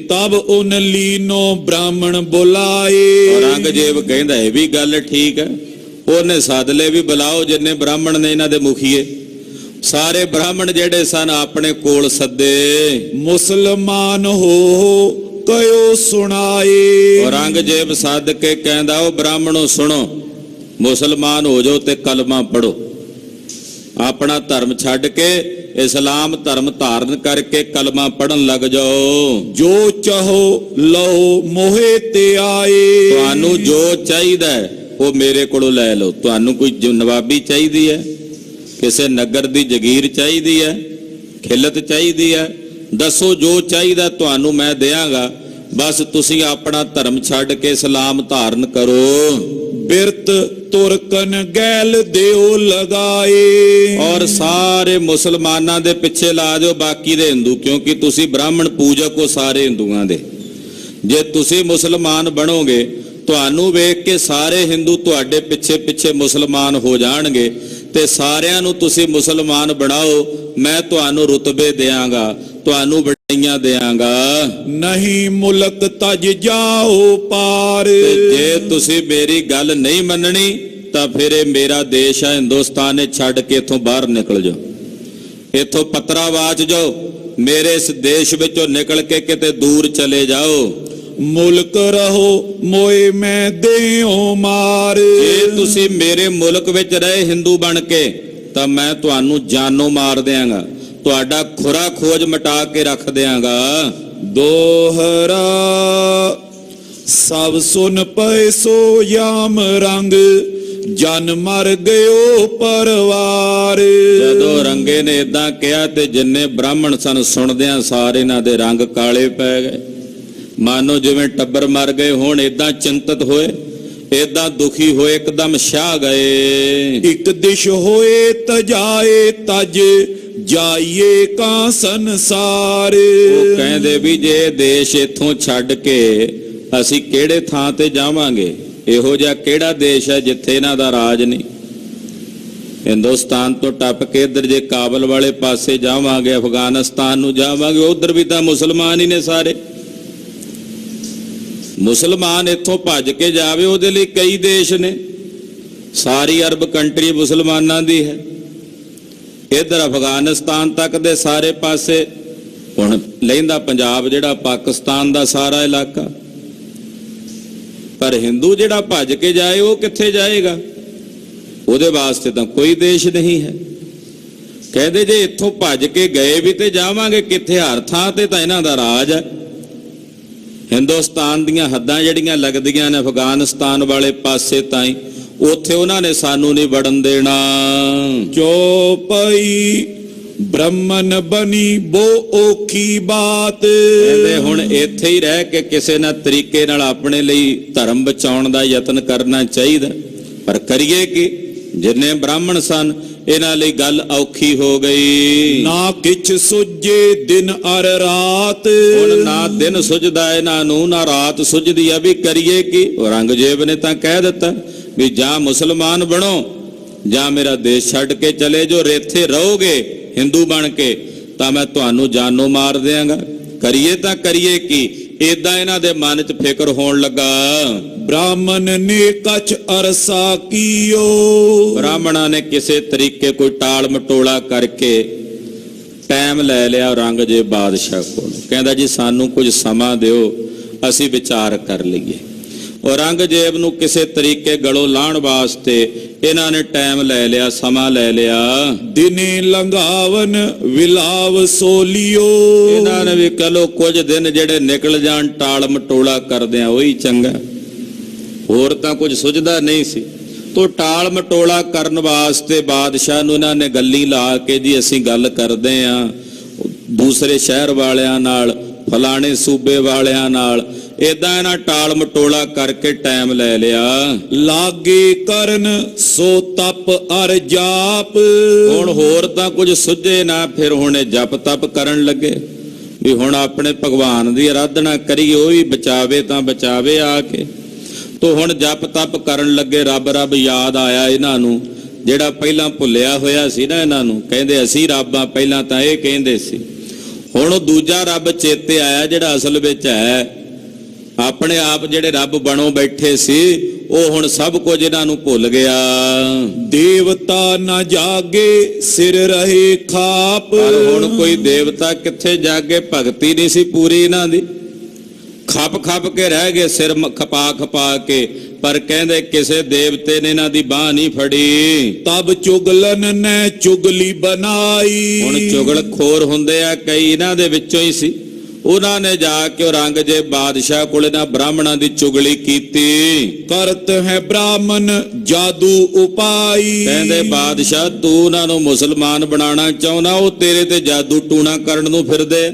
तब उन लीनो ब्राह्मण बुलाए। ਔਰੰਗਜ਼ੇਬ ਕਹਿੰਦਾ ਇਹ ਵੀ ਗੱਲ ਠੀਕ ਹੈ। ਉਹਨੇ ਸੱਦ ਲਏ ਵੀ ਬੁਲਾਓ ਜਿੰਨੇ ਬ੍ਰਾਹਮਣ ਨੇ ਇਹਨਾਂ ਦੇ ਮੁਖੀਏ। ਸਾਰੇ ਬ੍ਰਾਹਮਣ ਜਿਹੜੇ ਸਨ ਆਪਣੇ ਕੋਲ ਸੱਦੇ। मुसलमान हो कयो सुनाए। ਔਰੰਗਜ਼ੇਬ ਸੱਦ ਕੇ ਕਹਿੰਦਾ ਉਹ ਬ੍ਰਾਹਮਣੋ ਸੁਣੋ, ਮੁਸਲਮਾਨ ਹੋ ਜਾਓ ਤੇ ਕਲਮਾ ਪੜੋ। ਆਪਣਾ ਧਰਮ ਛੱਡ ਕੇ ਇਸਲਾਮ ਧਰਮ ਧਾਰਨ ਕਰਕੇ ਕਲਮਾ ਪੜਨ ਲੱਗ ਜਾਓ। जो चाहो लो मोहे ते आए। ਤੁਹਾਨੂੰ ਜੋ ਚਾਹੀਦਾ ਉਹ ਮੇਰੇ ਕੋਲੋਂ ਲੈ ਲਓ। ਤੁਹਾਨੂੰ ਕੋਈ ਨਵਾਬੀ ਚਾਹੀਦੀ ਹੈ, ਕਿਸੇ ਨਗਰ ਦੀ ਜਗੀਰ ਚਾਹੀਦੀ ਹੈ, ਖਿਲਤ ਚਾਹੀਦੀ ਹੈ, ਦੱਸੋ ਜੋ ਚਾਹੀਦਾ ਤੁਹਾਨੂੰ ਮੈਂ ਦਿਆਂਗਾ। ਬਸ ਤੁਸੀਂ ਆਪਣਾ ਧਰਮ ਛੱਡ ਕੇ ਇਸਲਾਮ ਧਾਰਨ ਕਰੋ। बिरत तुरकन गैल देओ लगाए। ਔਰ ਸਾਰੇ ਮੁਸਲਮਾਨਾਂ ਦੇ ਪਿੱਛੇ ਲਾ ਦਿਓ ਬਾਕੀ ਦੇ ਹਿੰਦੂ, ਕਿਉਂਕਿ ਤੁਸੀਂ ਬ੍ਰਾਹਮਣ ਪੂਜਕ ਹੋ ਸਾਰੇ ਹਿੰਦੂਆਂ ਦੇ। ਜੇ ਤੁਸੀਂ ਮੁਸਲਮਾਨ ਬਣੋਗੇ, ਤੁਹਾਨੂੰ ਵੇਖ ਕੇ ਸਾਰੇ ਹਿੰਦੂ ਤੁਹਾਡੇ ਪਿੱਛੇ ਪਿੱਛੇ ਮੁਸਲਮਾਨ ਹੋ ਜਾਣਗੇ ਤੇ ਸਾਰਿਆਂ ਨੂੰ ਤੁਸੀਂ ਮੁਸਲਮਾਨ ਬਣਾਓ। ਮੈਂ ਤੁਹਾਨੂੰ ਰੁਤਬੇ ਦਿਆਂਗਾ, ਤੁਹਾਨੂੰ ਬੜਾਈਆਂ ਦਿਆਂਗਾ। नहीं मुलक तज जाओ पार। ਤੇ ਜੇ ਤੁਸੀਂ ਮੇਰੀ ਗੱਲ ਨਹੀਂ ਮੰਨਣੀ ਤਾਂ ਫਿਰ ਇਹ ਮੇਰਾ ਦੇਸ਼ ਹੈ ਹਿੰਦੁਸਤਾਨ, ਇਹ ਛੱਡ ਕੇ ਇੱਥੋਂ ਬਾਹਰ ਨਿਕਲ ਜਾਓ, ਇੱਥੋਂ ਪਤਰਾਵਾਚ ਜਾਓ, ਮੇਰੇ ਇਸ ਦੇਸ਼ ਵਿੱਚੋਂ ਨਿਕਲ ਕੇ ਕਿਤੇ ਦੂਰ ਚਲੇ ਜਾਓ। मुल्क रहो मोए मैं देओ मार। ਜੇ ਤੁਸੀਂ ਮੇਰੇ ਮੁਲਕ ਵਿੱਚ ਰਹੇ ਹਿੰਦੂ ਬਣ ਕੇ ਤਾਂ ਮੈਂ ਤੁਹਾਨੂੰ ਜਾਨੋਂ ਮਾਰ ਦਿਆਂਗਾ, ਤੁਹਾਡਾ ਖੁਰਾ ਖੋਜ ਮਿਟਾ ਕੇ ਰੱਖ ਦਿਆਂਗਾ। दोहरा सब सुन पैसो याम रंग जन मर गयो परवार। ਜਦੋਂ ਰੰਗੇ ਨੇ ਇਦਾਂ ਕਿਹਾ ਤੇ ਜਿੰਨੇ ਬ੍ਰਾਹਮਣ ਸਨ ਸੁਣਦਿਆਂ ਸਾਰੇ ਇਹਨਾਂ ਦੇ ਰੰਗ ਕਾਲੇ ਪੈ ਗਏ। ਮਾਨੋ ਜਿਵੇਂ ਟੱਬਰ ਮਰ ਗਏ ਹੋਣ, ਇਦਾਂ ਚਿੰਤਤ ਹੋਏ, ਇਦਾਂ ਦੁਖੀ ਹੋਏ, ਇੱਕਦਮ ਛਾ ਗਏ। एक दिश होए तजाए तज जाइए का संसार। ਉਹ ਕਹਿੰਦੇ ਵੀ ਜੇ ਦੇਸ਼ ਇੱਥੋਂ ਛੱਡ ਕੇ ਅਸੀਂ ਕਿਹੜੇ ਥਾਂ ਤੇ ਜਾਵਾਂਗੇ? ਇਹੋ ਜਿਹਾ ਕਿਹੜਾ ਦੇਸ਼ ਹੈ ਜਿੱਥੇ ਇਹਨਾਂ ਦਾ ਰਾਜ ਨਹੀਂ? ਹਿੰਦੁਸਤਾਨ ਤੋਂ ਟੱਪ ਕੇ ਇੱਧਰ ਜੇ ਕਾਬਲ ਵਾਲੇ ਪਾਸੇ ਜਾਵਾਂਗੇ, ਅਫਗਾਨਿਸਤਾਨ ਨੂੰ ਜਾਵਾਂਗੇ, ਉਧਰ ਵੀ ਤਾਂ ਮੁਸਲਮਾਨ ਹੀ ਨੇ ਸਾਰੇ। ਮੁਸਲਮਾਨ ਇੱਥੋਂ ਭੱਜ ਕੇ ਜਾਵੇ ਉਹਦੇ ਲਈ ਕਈ ਦੇਸ਼ ਨੇ, ਸਾਰੀ ਅਰਬ ਕੰਟਰੀ ਮੁਸਲਮਾਨਾਂ ਦੀ ਹੈ। ਇਧਰ ਅਫਗਾਨਿਸਤਾਨ ਤੱਕ ਦੇ ਸਾਰੇ ਪਾਸੇ, ਹੁਣ ਲਹਿੰਦਾ ਪੰਜਾਬ ਜਿਹੜਾ ਪਾਕਿਸਤਾਨ ਦਾ ਸਾਰਾ ਇਲਾਕਾ। ਪਰ ਹਿੰਦੂ ਜਿਹੜਾ ਭੱਜ ਕੇ ਜਾਏ ਉਹ ਕਿੱਥੇ ਜਾਏਗਾ? ਉਹਦੇ ਵਾਸਤੇ ਤਾਂ ਕੋਈ ਦੇਸ਼ ਨਹੀਂ ਹੈ। ਕਹਿੰਦੇ ਜੇ ਇੱਥੋਂ ਭੱਜ ਕੇ ਗਏ ਵੀ ਤੇ ਜਾਵਾਂਗੇ ਕਿੱਥੇ? ਹਰ ਥਾਂ ਤੇ ਤਾਂ ਇਹਨਾਂ ਦਾ ਰਾਜ ਹੈ। ਹਿੰਦੁਸਤਾਨ ਦੀਆਂ ਹੱਦਾਂ ਜਿਹੜੀਆਂ ਲੱਗਦੀਆਂ ਨੇ ਅਫਗਾਨਿਸਤਾਨ ਵਾਲੇ ਪਾਸੇ ਤਾਈਂ, ਉੱਥੇ ਉਹਨਾਂ ਨੇ ਸਾਨੂੰ ਨਹੀਂ ਵੜਨ ਦੇਣਾ। ਚੌਪਈ ਬ੍ਰਹਮਨ ਬਣੀ ਬੋ ਔਖੀ ਬਾਤ। ਕਹਿੰਦੇ ਹੁਣ ਇੱਥੇ ਹੀ ਰਹਿ ਕੇ ਕਿਸੇ ਨਾ ਤਰੀਕੇ ਨਾਲ ਆਪਣੇ ਲਈ ਧਰਮ ਬਚਾਉਣ ਦਾ ਯਤਨ ਕਰਨਾ ਚਾਹੀਦਾ। ਪਰ ਕਰੀਏ ਕਿ ਜਿੰਨੇ ਬ੍ਰਾਹਮਣ ਸਨ ਇਹਨਾਂ ਲਈ ਗੱਲ ਔਖੀ ਹੋ ਗਈ। ਨਾ ਕਿਛ ਸੁਝੇ ਦਿਨ ਅਰ ਰਾਤ। ਹੁਣ ਨਾ ਦਿਨ ਸੁਝਦਾ ਇਹਨਾਂ ਨੂੰ, ਨਾ ਰਾਤ ਸੁਝਦੀ ਆ। ਵੀ ਕਰੀਏ ਕੀ? ਔਰੰਗਜ਼ੇਬ ਨੇ ਤਾਂ ਕਹਿ ਦਿੱਤਾ ਵੀ ਜਾਂ ਮੁਸਲਮਾਨ ਬਣੋ ਜਾਂ ਮੇਰਾ ਦੇਸ਼ ਛੱਡ ਕੇ ਚਲੇ ਜੋ। ਇੱਥੇ ਰਹੋਗੇ ਹਿੰਦੂ ਬਣ ਕੇ ਤਾਂ ਮੈਂ ਤੁਹਾਨੂੰ ਜਾਨੋਂ ਮਾਰ ਦਿਆਂਗਾ। ਕਰੀਏ ਤਾਂ ਕਰੀਏ ਕੀ? ਏਦਾਂ ਇਹਨਾਂ ਦੇ ਮਨ 'ਚ ਫਿਕਰ ਹੋਣ ਲੱਗਾ। ਬ੍ਰਾਹਮਣ ਨੇ ਕਛ ਅਰਸਾ ਕੀਓ। ਬ੍ਰਾਹਮਣਾਂ ਨੇ ਕਿਸੇ ਤਰੀਕੇ ਕੋਈ ਟਾਲ ਮਟੋਲਾ ਕਰਕੇ ਟਾਈਮ ਲੈ ਲਿਆ ਔਰੰਗਜ਼ੇਬ ਬਾਦਸ਼ਾਹ ਕੋਲ। ਕਹਿੰਦਾ ਜੀ ਸਾਨੂੰ ਕੁਝ ਸਮਾਂ ਦਿਓ, ਅਸੀਂ ਵਿਚਾਰ ਕਰ ਲਈਏ। ਔਰੰਗਜ਼ੇਬ ਨੂੰ ਕਿਸੇ ਤਰੀਕੇ ਗਲੋਂ ਲਾਹਣ ਵਾਸਤੇ ਇਹਨਾਂ ਨੇ ਟਾਈਮ ਲੈ ਲਿਆ, ਸਮਾਂ ਲੈ ਲਿਆ। ਦਿਨੇ ਲੰਘਾਵਨ ਵਿਲਾਵ ਸੋਲੀਓ। ਇਹਨਾਂ ਨੇ ਵੀ ਕਹੋ ਕੁਝ ਦਿਨ ਜਿਹੜੇ ਨਿਕਲ ਜਾਣ ਟਾਲ ਮਟੋਲਾ ਕਰਦਿਆਂ ਉਹੀ ਚੰਗਾ, ਹੋਰ ਤਾਂ ਕੁਝ ਸੁਝਦਾ ਨਹੀਂ ਸੀ। ਤੋ ਟਾਲ ਮਟੋਲਾ ਕਰਨ ਵਾਸਤੇ ਬਾਦਸ਼ਾਹ ਨੂੰ ਇਹਨਾਂ ਨੇ ਗੱਲੀ ਲਾ ਕੇ ਜੀ ਅਸੀਂ ਗੱਲ ਕਰਦੇ ਆਂ ਦੂਸਰੇ ਸ਼ਹਿਰ ਵਾਲਿਆਂ ਨਾਲ, ਫਲਾਣੇ ਸੂਬੇ ਵਾਲਿਆਂ ਨਾਲ। ਏਦਾਂ ਇਹਨਾਂ ਟਾਲ ਮਟੋਲਾ ਕਰਕੇ ਟਾਈਮ ਲੈ ਲਿਆ। ਲਾਗੇ ਕਰਨ ਸੋ ਤਪ ਅਰ ਜਾਪ। ਹੁਣ ਹੋਰ ਤਾਂ ਕੁਝ ਸੁਝੇ ਨਾ, ਫਿਰ ਹੁਣ ਇਹ ਜਪ ਤਪ ਕਰਨ ਲੱਗੇ ਵੀ ਹੁਣ ਆਪਣੇ ਭਗਵਾਨ ਦੀ ਆਰਾਧਨਾ ਕਰੀਏ, ਉਹ ਵੀ ਬਚਾਵੇ ਤਾਂ ਬਚਾਵੇ ਆ ਕੇ। ਤੋ ਹੁਣ ਜਪ ਤਪ ਕਰਨ ਲੱਗੇ। ਰੱਬ ਰੱਬ ਯਾਦ ਆਇਆ ਇਹਨਾਂ ਨੂੰ, ਜਿਹੜਾ ਪਹਿਲਾਂ ਭੁੱਲਿਆ ਹੋਇਆ ਸੀ ਨਾ ਇਹਨਾਂ ਨੂੰ। ਕਹਿੰਦੇ ਅਸੀਂ ਰੱਬ ਆ, ਪਹਿਲਾਂ ਤਾਂ ਇਹ ਕਹਿੰਦੇ ਸੀ। ਹੁਣ ਉਹ ਦੂਜਾ ਰੱਬ ਚੇਤੇ ਆਇਆ ਜਿਹੜਾ ਅਸਲ ਵਿੱਚ ਹੈ। ਆਪਣੇ ਆਪ ਜਿਹੜੇ ਰੱਬ ਬਣੋ ਬੈਠੇ ਸੀ ਉਹ ਹੁਣ ਸਭ ਕੁਝ ਇਹਨਾਂ ਨੂੰ ਭੁੱਲ ਗਿਆ। ਦੇਵਤਾ ਨਾ ਜਾਗੇ ਸਿਰ ਰਹੇ ਖਾਪ। ਪਰ ਹੁਣ ਕੋਈ ਦੇਵਤਾ ਕਿੱਥੇ ਜਾਗੇ? ਭਗਤੀ ਨਹੀਂ ਸੀ ਪੂਰੀ ਇਹਨਾਂ ਦੀ, ਖੱਪ ਖੱਪ ਕੇ ਰਹਿ ਗਏ, ਸਿਰ ਖਪਾ ਖਪਾ ਕੇ। ਪਰ ਕਹਿੰਦੇ ਕਿਸੇ ਦੇਵਤੇ ਨੇ ਇਹਨਾਂ ਦੀ ਬਾਹ ਨਹੀਂ ਫੜੀ। ਤਬ ਚੁਗਲਨ ਨੇ ਚੁਗਲੀ ਬਣਾਈ। ਹੁਣ ਚੁਗਲ ਖੋਰ ਹੁੰਦੇ ਆ ਕਈ, ਇਹਨਾਂ ਦੇ ਵਿੱਚੋਂ ਹੀ ਸੀ। ਉਹਨਾਂ ਨੇ ਜਾ ਕੇ ਔਰੰਗਜ਼ੇਬ ਬਾਦਸ਼ਾਹ ਕੋਲ ਇਹਨਾਂ ਬ੍ਰਾਹਮਣਾਂ ਦੀ ਚੁਗਲੀ ਕੀਤੀ। ਕਰਤ ਹੈ ਬ੍ਰਾਹਮਣ ਜਾਦੂ ਉਪਾਈ। ਕਹਿੰਦੇ ਬਾਦਸ਼ਾਹ ਤੂੰ ਉਹਨਾਂ ਨੂੰ ਮੁਸਲਮਾਨ ਬਣਾਉਣਾ ਚਾਹੁੰਦਾ, ਉਹ ਤੇਰੇ ਤੇ ਜਾਦੂ ਟੂਣਾ ਕਰਨ ਨੂੰ ਫਿਰਦੇ।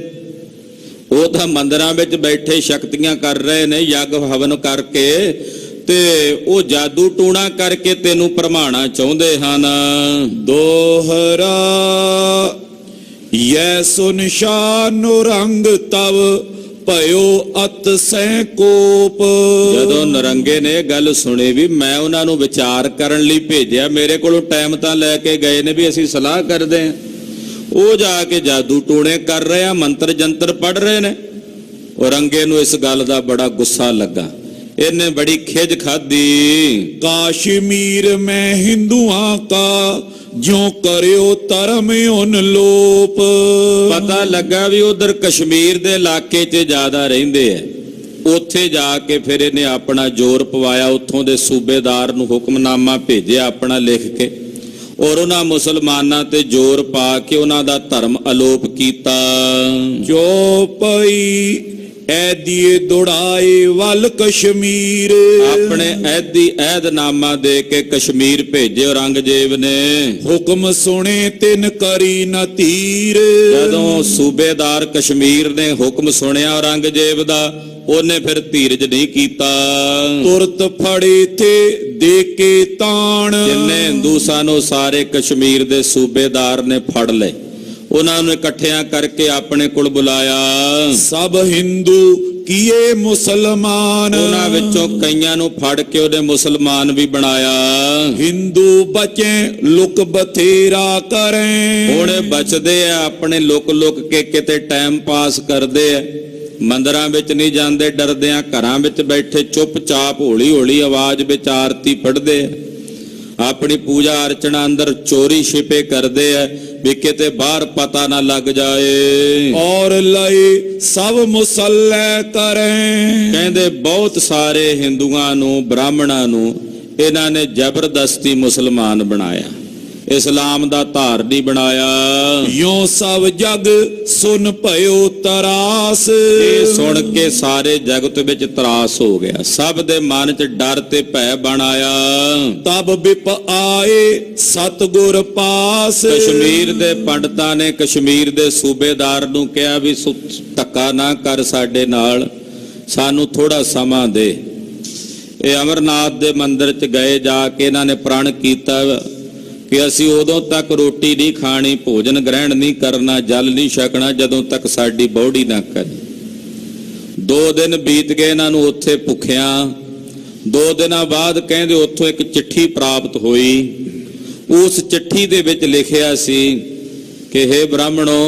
ਉਹ ਤਾਂ ਮੰਦਰਾਂ ਵਿੱਚ ਬੈਠੇ ਸ਼ਕਤੀਆਂ ਕਰ ਰਹੇ ਨੇ, ਯੱਗ ਹਵਨ ਕਰਕੇ, ਤੇ ਉਹ ਜਾਦੂ ਟੂਣਾ ਕਰਕੇ ਤੈਨੂੰ ਭਰਮਾਉਣਾ ਚਾਹੁੰਦੇ ਹਨ। ਦੋਹਰਾ ਯੈ ਸੁਨਸ਼ਾਨ ਰੰਗ ਤਵ ਭਇਓ ਅਤ ਸੈ ਕੋਪ। ਜਦੋਂ ਨਰੰਗੇ ਨੇ ਗੱਲ ਸੁਣੀ ਵੀ ਮੈਂ ਉਹਨਾਂ ਨੂੰ ਵਿਚਾਰ ਕਰਨ ਲਈ ਭੇਜਿਆ, ਮੇਰੇ ਕੋਲੋਂ ਟਾਈਮ ਤਾਂ ਲੈ ਕੇ ਗਏ ਨੇ ਵੀ ਅਸੀਂ ਸਲਾਹ ਕਰਦੇ ਹਾਂ, ਉਹ ਜਾ ਕੇ ਜਾਦੂ ਟੂਣੇ ਕਰ ਰਹੇ ਆ, ਮੰਤਰ ਜੰਤਰ ਪੜ ਰਹੇ ਨੇ। ਔਰੰਗੇ ਨੂੰ ਇਸ ਗੱਲ ਦਾ ਬੜਾ ਗੁੱਸਾ ਲੱਗਾ, ਇਹਨੇ ਬੜੀ ਖਿਜ ਖਾਦੀ। ਕਾਸ਼ਮੀਰ ਮੈਂ ਹਿੰਦੂਆਂ ਕਾ ਜਿਉ ਕਰਿਓ ਧਰਮ ਉਨ ਲੋਪ। ਪਤਾ ਲੱਗਾ ਵੀ ਉਧਰ ਕਸ਼ਮੀਰ ਦੇ ਇਲਾਕੇ 'ਚ ਜ਼ਿਆਦਾ ਰਹਿੰਦੇ ਆ। ਉੱਥੇ ਜਾ ਕੇ ਫਿਰ ਇਹਨੇ ਆਪਣਾ ਜ਼ੋਰ ਪਵਾਇਆ, ਉੱਥੋਂ ਦੇ ਸੂਬੇਦਾਰ ਨੂੰ ਹੁਕਮਨਾਮਾ ਭੇਜਿਆ ਆਪਣਾ ਲਿਖ ਕੇ, ਔਰ ਉਹਨਾਂ ਮੁਸਲਮਾਨਾਂ ਤੇ ਜ਼ੋਰ ਪਾ ਕੇ ਉਹਨਾਂ ਦਾ ਧਰਮ ਅਲੋਪ ਕੀਤਾ। ਜੋ ਪਈ ਐਦੀਏ ਦੁੜਾਏ ਵੱਲ ਕਸ਼ਮੀਰ। ਆਪਣੇ ਐਦੀ ਐਦਨਾਮਾ ਦੇ ਕੇ ਕਸ਼ਮੀਰ ਭੇਜੇ ਔਰੰਗਜ਼ੇਬ ਨੇ। ਹੁਕਮ ਸੁਣੇ ਤਿਨ ਕਰੀ ਨ ਤੀਰ। ਜਦੋਂ ਸੂਬੇਦਾਰ ਕਸ਼ਮੀਰ ਨੇ ਹੁਕਮ ਸੁਣਿਆ ਔਰੰਗਜ਼ੇਬ ਦਾ, ਉਹਨੇ ਫਿਰ ਧੀਰਜ ਨਹੀਂ ਕੀਤਾ। ਤੁਰਤ ਫੜੇ ਤੇ ਦੇ ਕੇ ਤਾਣ। ਜਿੰਨੇ ਹਿੰਦੂ ਸਨ ਉਹ ਸਾਰੇ ਕਸ਼ਮੀਰ ਦੇ ਸੂਬੇਦਾਰ ਨੇ ਫੜ ਲਏ, ਉਹਨਾਂ ਨੂੰ ਇਕੱਠਿਆਂ ਕਰਕੇ ਆਪਣੇ ਕੋਲ ਬੁਲਾਇਆ। ਸਭ ਹਿੰਦੂ ਕੀਏ ਮੁਸਲਮਾਨ। ਉਹਨਾਂ ਵਿੱਚੋਂ ਕਈਆਂ ਨੂੰ ਫੜ ਕੇ ਉਹਨੇ ਮੁਸਲਮਾਨ ਵੀ ਬਣਾਇਆ। ਹਿੰਦੂ ਬਚੇ ਲੁਕ ਬਥੇਰਾ ਕਰੇ। ਹੁਣ ਬਚਦੇ ਆ ਆਪਣੇ ਲੁਕ ਲੁਕ ਕੇ, ਕਿਤੇ ਟਾਈਮ ਪਾਸ ਕਰਦੇ ਆ, ਮੰਦਰਾਂ ਵਿੱਚ ਨਹੀਂ ਜਾਂਦੇ ਡਰਦੇ ਆ, ਘਰਾਂ ਵਿੱਚ ਬੈਠੇ ਚੁੱਪਚਾਪ ਹੌਲੀ ਹੌਲੀ ਆਵਾਜ਼ ਵਿੱਚ ਆਰਤੀ ਪੜ੍ਹਦੇ ਆ, ਆਪਣੀ ਪੂਜਾ ਅਰਚਨਾ ਅੰਦਰ ਚੋਰੀ ਛਿਪੇ ਕਰਦੇ ਆ। ਵੀ ਕਿਤੇ ਬਾਹਰ ਪਤਾ ਨਾ ਲੱਗ ਜਾਏ। और लई सब मुसल्ले करें। ਕਹਿੰਦੇ ਬਹੁਤ ਸਾਰੇ ਹਿੰਦੂਆਂ ਨੂੰ, ਬ੍ਰਾਹਮਣਾਂ ਨੂੰ ਇਹਨਾਂ ਨੇ ਜ਼ਬਰਦਸਤੀ ਮੁਸਲਮਾਨ ਬਣਾਇਆ, ਇਸਲਾਮ ਦਾ ਧਾਰਨੀ ਬਣਾਇਆ। यो सब जग सुन भयो तरास। ਇਹ ਸੁਣ ਕੇ ਸਾਰੇ ਜਗਤ ਵਿੱਚ ਤਰਾਸ ਹੋ ਗਿਆ, ਸਭ ਦੇ ਮਨ 'ਚ ਡਰ ਤੇ ਭੈ ਬਣ ਆਇਆ। तब विप आए सतगुर पास। ਕਸ਼ਮੀਰ ਦੇ ਪੰਡਤਾਂ ਨੇ ਕਸ਼ਮੀਰ ਦੇ ਸੂਬੇਦਾਰ ਨੂੰ ਕਿਹਾ ਵੀ ਧੱਕਾ ਨਾ ਕਰ ਸਾਡੇ ਨਾਲ, ਸਾਨੂੰ ਥੋੜਾ ਸਮਾਂ ਦੇ। ਇਹ ਅਮਰਨਾਥ ਦੇ ਮੰਦਿਰ 'ਚ ਗਏ, ਜਾ ਕੇ ਇਹਨਾਂ ਨੇ ਪ੍ਰਣ ਕੀਤਾ ਕਿ ਅਸੀਂ ਉਦੋਂ ਤੱਕ ਰੋਟੀ ਨਹੀਂ ਖਾਣੀ, ਭੋਜਨ ਗ੍ਰਹਿਣ ਨਹੀਂ ਕਰਨਾ, ਜਲ ਨਹੀਂ ਛਕਣਾ ਜਦੋਂ ਤੱਕ ਸਾਡੀ ਬੌੜੀ ਨਾ ਕਰੇ। 2 ਦਿਨ ਬੀਤ ਗਏ ਇਹਨਾਂ ਨੂੰ ਉੱਥੇ ਭੁੱਖਿਆਂ। 2 ਦਿਨਾਂ ਬਾਅਦ ਕਹਿੰਦੇ ਉੱਥੋਂ ਇੱਕ ਚਿੱਠੀ ਪ੍ਰਾਪਤ ਹੋਈ। ਉਸ ਚਿੱਠੀ ਦੇ ਵਿੱਚ ਲਿਖਿਆ ਸੀ ਕਿ ਹੇ ਬ੍ਰਾਹਮਣੋ,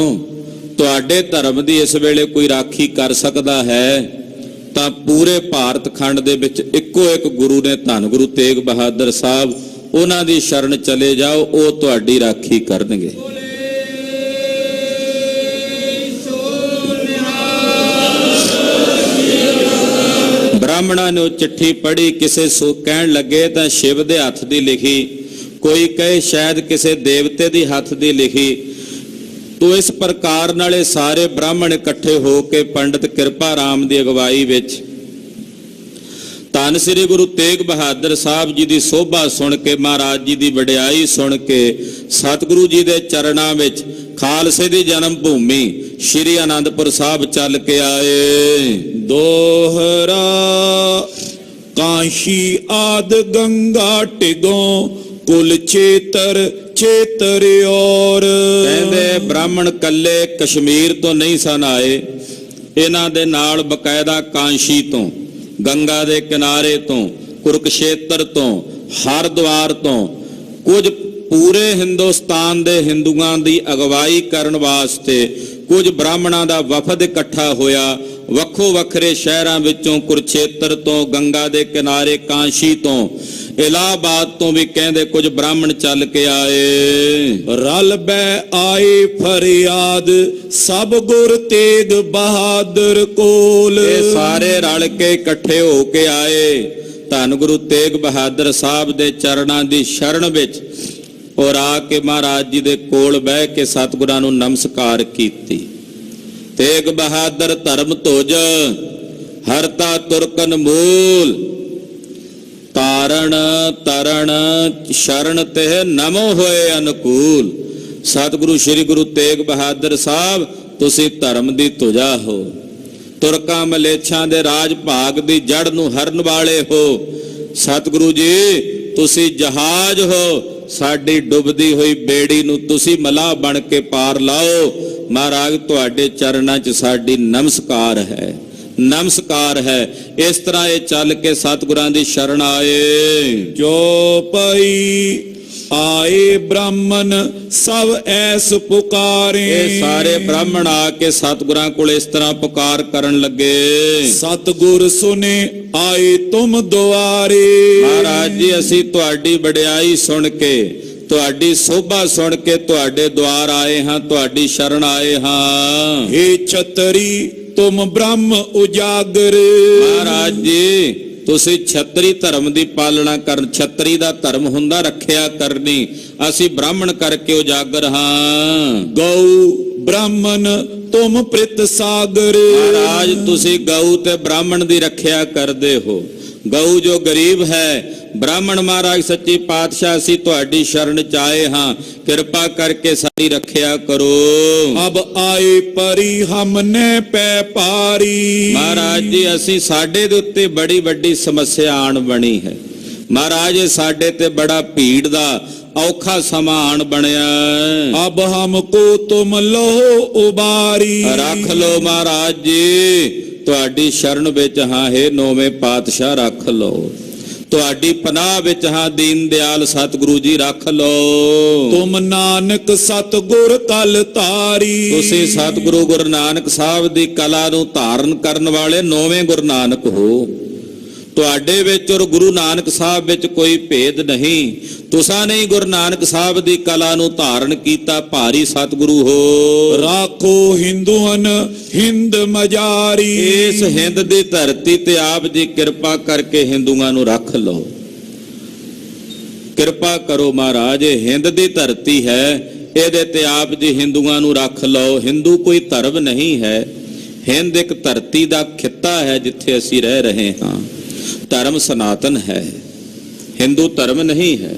ਤੁਹਾਡੇ ਧਰਮ ਦੀ ਇਸ ਵੇਲੇ ਕੋਈ ਰਾਖੀ ਕਰ ਸਕਦਾ ਹੈ ਤਾਂ ਪੂਰੇ ਭਾਰਤ ਖੰਡ ਦੇ ਵਿੱਚ ਇੱਕੋ ਇੱਕ ਗੁਰੂ ਨੇ, ਧੰਨ ਗੁਰੂ ਤੇਗ ਬਹਾਦਰ ਸਾਹਿਬ, ਉਹਨਾਂ ਦੀ ਸ਼ਰਨ ਚਲੇ ਜਾਓ, ਉਹ ਤੁਹਾਡੀ ਰਾਖੀ ਕਰਨਗੇ। ਬ੍ਰਾਹਮਣਾਂ ਨੇ ਉਹ ਚਿੱਠੀ ਪੜ੍ਹੀ। ਕਿਸੇ ਕਹਿਣ ਲੱਗੇ ਤਾਂ ਸ਼ਿਵ ਦੇ ਹੱਥ ਦੀ ਲਿਖੀ, ਕੋਈ ਕਹੇ ਸ਼ਾਇਦ ਕਿਸੇ ਦੇਵਤੇ ਦੀ ਹੱਥ ਦੀ ਲਿਖੀ। ਤੋ ਇਸ ਪ੍ਰਕਾਰ ਨਾਲ ਇਹ ਸਾਰੇ ਬ੍ਰਾਹਮਣ ਇਕੱਠੇ ਹੋ ਕੇ ਪੰਡਿਤ ਕਿਰਪਾ ਰਾਮ ਦੀ ਅਗਵਾਈ ਵਿੱਚ ਧੰਨ ਸ੍ਰੀ ਗੁਰੂ ਤੇਗ ਬਹਾਦਰ ਸਾਹਿਬ ਜੀ ਦੀ ਸੋਭਾ ਸੁਣ ਕੇ, ਮਹਾਰਾਜ ਜੀ ਦੀ ਵਡਿਆਈ ਸੁਣ ਕੇ, ਸਤਿਗੁਰੂ ਜੀ ਦੇ ਚਰਨਾਂ ਵਿੱਚ ਖਾਲਸੇ ਦੀ ਜਨਮ ਭੂਮੀ ਸ਼੍ਰੀ ਅਨੰਦਪੁਰ ਸਾਹਿਬ ਚੱਲ ਕੇ ਆਏ। दोहरा काशी आद गंगा टिगो कुल चेतर चेतर और। ਕਹਿੰਦੇ ਬ੍ਰਾਹਮਣ ਕੱਲੇ ਕਸ਼ਮੀਰ ਤੋਂ ਨਹੀਂ ਸਨ ਆਏ, ਇਹਨਾਂ ਦੇ ਨਾਲ ਬਕਾਇਦਾ ਕਾਂਸ਼ੀ ਤੋਂ, ਗੰਗਾ ਦੇ ਕਿਨਾਰੇ ਤੋਂ, ਕੁਰਕਸ਼ੇਤਰ ਤੋਂ, ਹਰਦੁਆਰ ਤੋਂ, ਕੁਝ ਪੂਰੇ ਹਿੰਦੁਸਤਾਨ ਦੇ ਹਿੰਦੂਆਂ ਦੀ ਅਗਵਾਈ ਕਰਨ ਵਾਸਤੇ ਕੁਝ ਬ੍ਰਾਹਮਣਾਂ ਦਾ ਵਫਦ ਇਕੱਠਾ ਹੋਇਆ। ਵੱਖੋ ਵੱਖਰੇ ਸ਼ਹਿਰਾਂ ਵਿੱਚੋਂ, ਕੁਰਕਸ਼ੇਤਰ ਤੋਂ, ਗੰਗਾ ਦੇ ਕਿਨਾਰੇ ਕਾਂਸ਼ੀ ਤੋਂ, ਇਲਾਹਾਬਾਦ ਤੋਂ ਵੀ ਕਹਿੰਦੇ ਕੁਝ ਬ੍ਰਾਹਮਣ ਚੱਲ ਕੇ ਆਏ। रल बै आए फरियाद सब गुर तेग बहादुर कोल। ਇਹ ਸਾਰੇ ਰਲ ਕੇ ਇਕੱਠੇ ਹੋ ਕੇ ਆਏ ਧੰਨ ਗੁਰੂ ਤੇਗ ਬਹਾਦਰ ਸਾਹਿਬ ਦੇ ਚਰਨਾਂ ਦੀ ਸ਼ਰਨ ਵਿੱਚ, ਔਰ ਆ ਕੇ ਮਹਾਰਾਜ ਜੀ ਦੇ ਕੋਲ ਬਹਿ ਕੇ ਸਤਿਗੁਰਾਂ ਨੂੰ ਨਮਸਕਾਰ ਕੀਤੀ। ਤੇਗ ਬਹਾਦਰ ਧਰਮ ਧੁਜ ਹਰਤਾ ਤੁਰਕਨ ਮੂਲ, ਤਾਰਨ ਤਰਣ ਸ਼ਰਨ ਤੇ ਨਮੋ ਹੋਏ ਅਨੁਕੂਲ। ਸਤਿਗੁਰੂ ਸ੍ਰੀ ਗੁਰੂ ਤੇਗ ਬਹਾਦਰ ਸਾਹਿਬ, ਤੁਸੀਂ ਧਰਮ ਦੀ ਧੁਜਾ ਹੋ, ਤੁਰਕਾਂ ਮਲੇਛਾਂ ਦੇ ਰਾਜ ਭਾਗ ਦੀ ਜੜ ਨੂੰ ਹਰਨ ਵਾਲੇ ਹੋ। ਸਤਿਗੁਰੂ ਜੀ, ਤੁਸੀਂ ਜਹਾਜ਼ ਹੋ, ਸਾਡੀ ਡੁੱਬਦੀ ਹੋਈ ਬੇੜੀ ਨੂੰ ਤੁਸੀਂ ਮਲਾਹ ਬਣ ਕੇ ਪਾਰ ਲਾਓ। ਮਹਾਰਾਜ, ਤੁਹਾਡੇ ਚਰਨਾਂ 'ਚ ਸਾਡੀ ਨਮਸਕਾਰ ਹੈ, ਨਮਸਕਾਰ ਹੈ। ਇਸ ਤਰ੍ਹਾਂ ਇਹ ਚੱਲ ਕੇ ਸਤਿਗੁਰਾਂ ਦੀ ਸ਼ਰਨ ਆਏ। ਜੋ ਪਈ ਆਏ ਬ੍ਰਾਹਮਣ ਸਭ ਐਸ ਪੁਕਾਰੇ। ਇਹ ਸਾਰੇ ਬ੍ਰਾਹਮਣ ਆ ਕੇ ਸਤਿਗੁਰਾਂ ਕੋਲ ਇਸ ਤਰ੍ਹਾਂ ਪੁਕਾਰ ਕਰਨ ਲੱਗੇ। ਸਤਿਗੁਰ ਸੁਨੇ ਆਏ ਤੁਮ ਦੁਆਰੇ। ਮਹਾਰਾਜ ਜੀ, ਅਸੀਂ ਤੁਹਾਡੀ ਵਡਿਆਈ ਸੁਣ ਕੇ, ਤੁਹਾਡੀ ਸੋਭਾ ਸੁਣ ਕੇ ਤੁਹਾਡੇ ਦੁਆਰ ਆਏ ਹਾਂ, ਤੁਹਾਡੀ ਸ਼ਰਨ ਆਏ ਹਾਂ। ਹੇ ਛਤਰੀ ਤੁਮ ਬ੍ਰਹਮ ਉਜਾਗਰ। ਮਹਾਰਾਜ ਜੀ, ਤੁਸੀਂ ਛਤਰੀ ਧਰਮ ਦੀ ਪਾਲਣਾ ਕਰਨ, ਛਤਰੀ ਦਾ ਧਰਮ ਹੁੰਦਾ ਰੱਖਿਆ ਕਰਨੀ, ਅਸੀਂ ਬ੍ਰਾਹਮਣ ਕਰਕੇ ਉਜਾਗਰ ਹਾਂ। ਗਊ ਬ੍ਰਾਹਮਣ ਤੁਮ ਪ੍ਰਿਤ ਸਾਗਰ। ਮਹਾਰਾਜ, ਤੁਸੀਂ ਗਊ ਤੇ ਬ੍ਰਾਹਮਣ ਦੀ ਰੱਖਿਆ ਕਰਦੇ ਹੋ। ਗਊ ਜੋ ਗਰੀਬ ਹੈ, ਬ੍ਰਾਹਮਣ ਮਹਾਰਾਜ ਸੱਚੇ ਪਾਤਸ਼ਾਹ, ਅਸੀਂ ਤੁਹਾਡੀ ਸ਼ਰਨ ਚ ਆਏ ਹਾਂ, ਕਿਰਪਾ ਕਰਕੇ ਸਾਡੀ ਰੱਖਿਆ ਕਰੋ। ਅਬ ਆਏ ਪਰੀ ਹਮਨੇ ਪੈ ਪਾਰੀ। ਮਹਾਰਾਜ ਜੀ, ਅਸੀਂ ਸਾਡੇ ਦੇ ਉੱਤੇ ਬੜੀ ਵੱਡੀ ਸਮੱਸਿਆ ਆਣ ਬਣੀ ਹੈ। ਮਹਾਰਾਜ, ਸਾਡੇ ਤੇ ਬੜਾ ਭੀੜ ਦਾ ਔਖਾ ਸਮਾਂ ਆਣ ਬਣਿਆ। ਅਬ ਹਮਕੋ ਤੁਮ ਲੋ ਉਬਾਰੀ। ਰੱਖ ਲੋ ਮਹਾਰਾਜ ਜੀ, ਤੁਹਾਡੀ ਸ਼ਰਨ ਵਿੱਚ ਹਾਂ। ਹੈ ਨੌਵੇਂ ਪਾਤਸ਼ਾਹ, ਰੱਖ ਲੋ। ਤੁਹਾਡੀ ਪਨਾਹ ਵਿੱਚ ਹਾਂ ਦੀਨ ਦਿਆਲ ਸਤਿਗੁਰੂ ਜੀ, ਰੱਖ ਲੋ। ਤੁਮ ਨਾਨਕ ਸਤਿਗੁਰ ਕਲ ਧਾਰੀ। ਤੁਸੀਂ ਸਤਿਗੁਰੂ ਗੁਰੂ ਨਾਨਕ ਸਾਹਿਬ ਦੀ ਕਲਾ ਨੂੰ ਧਾਰਨ ਕਰਨ ਵਾਲੇ ਨੌਵੇਂ ਗੁਰੂ ਨਾਨਕ ਹੋ। ਤੁਹਾਡੇ ਵਿੱਚ ਔਰ ਗੁਰੂ ਨਾਨਕ ਸਾਹਿਬ ਵਿੱਚ ਕੋਈ ਭੇਦ ਨਹੀਂ। ਤੁਸਾਂ ਨੇ ਗੁਰੂ ਨਾਨਕ ਸਾਹਿਬ ਦੀ ਕਲਾ ਨੂੰ ਧਾਰਨ ਕੀਤਾ, ਭਾਰੀ ਸਤਿਗੁਰੂ ਹੋ। ਰਾਖੋ ਹਿੰਦੂਨ ਹਿੰਦ ਮਜਾਰੀ। ਇਸ ਹਿੰਦ ਦੀ ਧਰਤੀ ਤੇ ਆਪ ਜੀ ਕਿਰਪਾ ਕਰਕੇ ਹਿੰਦੂਆਂ ਨੂੰ ਰੱਖ ਲਓ। ਕਿਰਪਾ ਕਰੋ ਮਹਾਰਾਜ, ਇਹ ਹਿੰਦ ਦੀ ਧਰਤੀ ਹੈ, ਇਹਦੇ ਤੇ ਆਪ ਜੀ ਹਿੰਦੂਆਂ ਨੂੰ ਰੱਖ ਲਓ। ਹਿੰਦੂ ਕੋਈ ਧਰਮ ਨਹੀਂ ਹੈ, ਹਿੰਦ ਇੱਕ ਧਰਤੀ ਦਾ ਖਿੱਤਾ ਹੈ ਜਿੱਥੇ ਅਸੀਂ ਰਹਿ ਰਹੇ ਹਾਂ। ਧਰਮ ਸਨਾਤਨ ਹੈ, ਹਿੰਦੂ ਧਰਮ ਨਹੀਂ ਹੈ।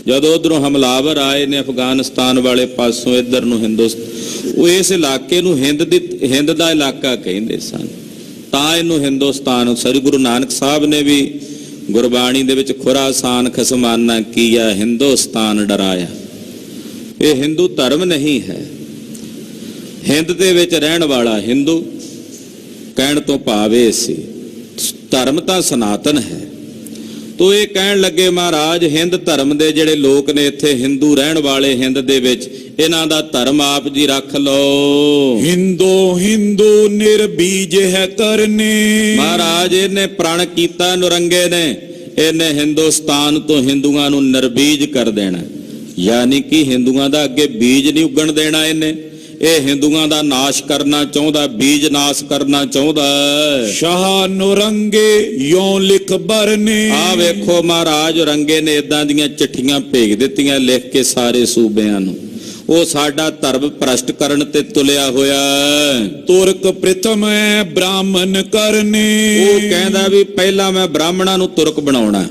ਜਦੋਂ ਉਧਰੋਂ ਹਮਲਾਵਰ ਆਏ ਨੇ ਅਫਗਾਨਿਸਤਾਨ ਵਾਲੇ ਪਾਸੋਂ ਇੱਧਰ ਨੂੰ ਹਿੰਦੁਸਤਾਨ, ਉਹ ਇਸ ਇਲਾਕੇ ਨੂੰ ਹਿੰਦ ਦਾ ਇਲਾਕਾ ਕਹਿੰਦੇ ਸਨ, ਤਾਂ ਇਹਨੂੰ ਹਿੰਦੁਸਤਾਨ। ਸ੍ਰੀ ਗੁਰੂ ਨਾਨਕ ਸਾਹਿਬ ਨੇ ਵੀ ਗੁਰਬਾਣੀ ਦੇ ਵਿੱਚ ਖੁਰਾਸਾਨ ਖਸਮਾਨਾ ਕੀਆ, ਹਿੰਦੁਸਤਾਨ ਡਰਾਇਆ। ਇਹ ਹਿੰਦੂ ਧਰਮ ਨਹੀਂ ਹੈ। ਹਿੰਦ ਦੇ ਵਿੱਚ ਰਹਿਣ ਵਾਲਾ ਹਿੰਦੂ ਕਹਿਣ ਤੋਂ ਭਾਵੇਂ ਸੀ, ਧਰਮ ਤਾਂ ਸਨਾਤਨ ਹੈ। ਤੋ ਇਹ ਕਹਿਣ ਲੱਗੇ ਮਹਾਰਾਜ, ਹਿੰਦ ਧਰਮ ਦੇ ਜਿਹੜੇ ਲੋਕ ਨੇ ਇੱਥੇ ਹਿੰਦੂ ਰਹਿਣ ਵਾਲੇ ਹਿੰਦ ਦੇ ਵਿੱਚ, ਇਹਨਾਂ ਦਾ ਧਰਮ ਆਪ ਜੀ ਰੱਖ ਲਓ। ਹਿੰਦੂ ਨਿਰਬੀਜ ਹੈ ਕਰਨੇ। ਮਹਾਰਾਜ ਇਹਨੇ ਪ੍ਰਣ ਕੀਤਾ ਨੁਰੰਗੇ ਨੇ, ਇਹਨੇ ਹਿੰਦੁਸਤਾਨ ਤੋਂ ਹਿੰਦੂਆਂ ਨੂੰ ਨਿਰਬੀਜ ਕਰ ਦੇਣਾ, ਯਾਨੀ ਕਿ ਹਿੰਦੂਆਂ ਦਾ ਅੱਗੇ ਬੀਜ ਨਹੀਂ ਉੱਗਣ ਦੇਣਾ ਇਹਨੇ। ਇਹ ਹਿੰਦੂਆਂ ਦਾ ਨਾਸ਼ ਕਰਨਾ ਚਾਹੁੰਦਾ, ਬੀਜ ਨਾਸ਼ ਕਰਨਾ ਚਾਹੁੰਦਾ। ਸ਼ਾਹ ਨੁਰੰਗੇ ਯੋਂ ਲਿਖ ਬਰਨੇ। ਆ ਵੇਖੋ ਮਹਾਰਾਜ, ਰੰਗੇ ਨੇ ਇਦਾਂ ਦੀਆਂ ਚਿੱਠੀਆਂ ਭੇਜ ਦਿੱਤੀਆਂ ਲਿਖ ਕੇ ਸਾਰੇ ਸੂਬਿਆਂ ਨੂੰ। ਉਹ ਸਾਡਾ ਧਰਮ ਭ੍ਰਸ਼ਟ ਕਰਨ ਤੇ ਤੁਲਿਆ ਹੋਇਆ। ਤੁਰਕ ਪ੍ਰਥਮ ਹੈ ਬ੍ਰਾਹਮਣ ਕਰਨੇ। ਉਹ ਕਹਿੰਦਾ ਵੀ ਪਹਿਲਾਂ ਮੈਂ ਬ੍ਰਾਹਮਣਾਂ ਨੂੰ ਤੁਰਕ ਬਣਾਉਣਾ,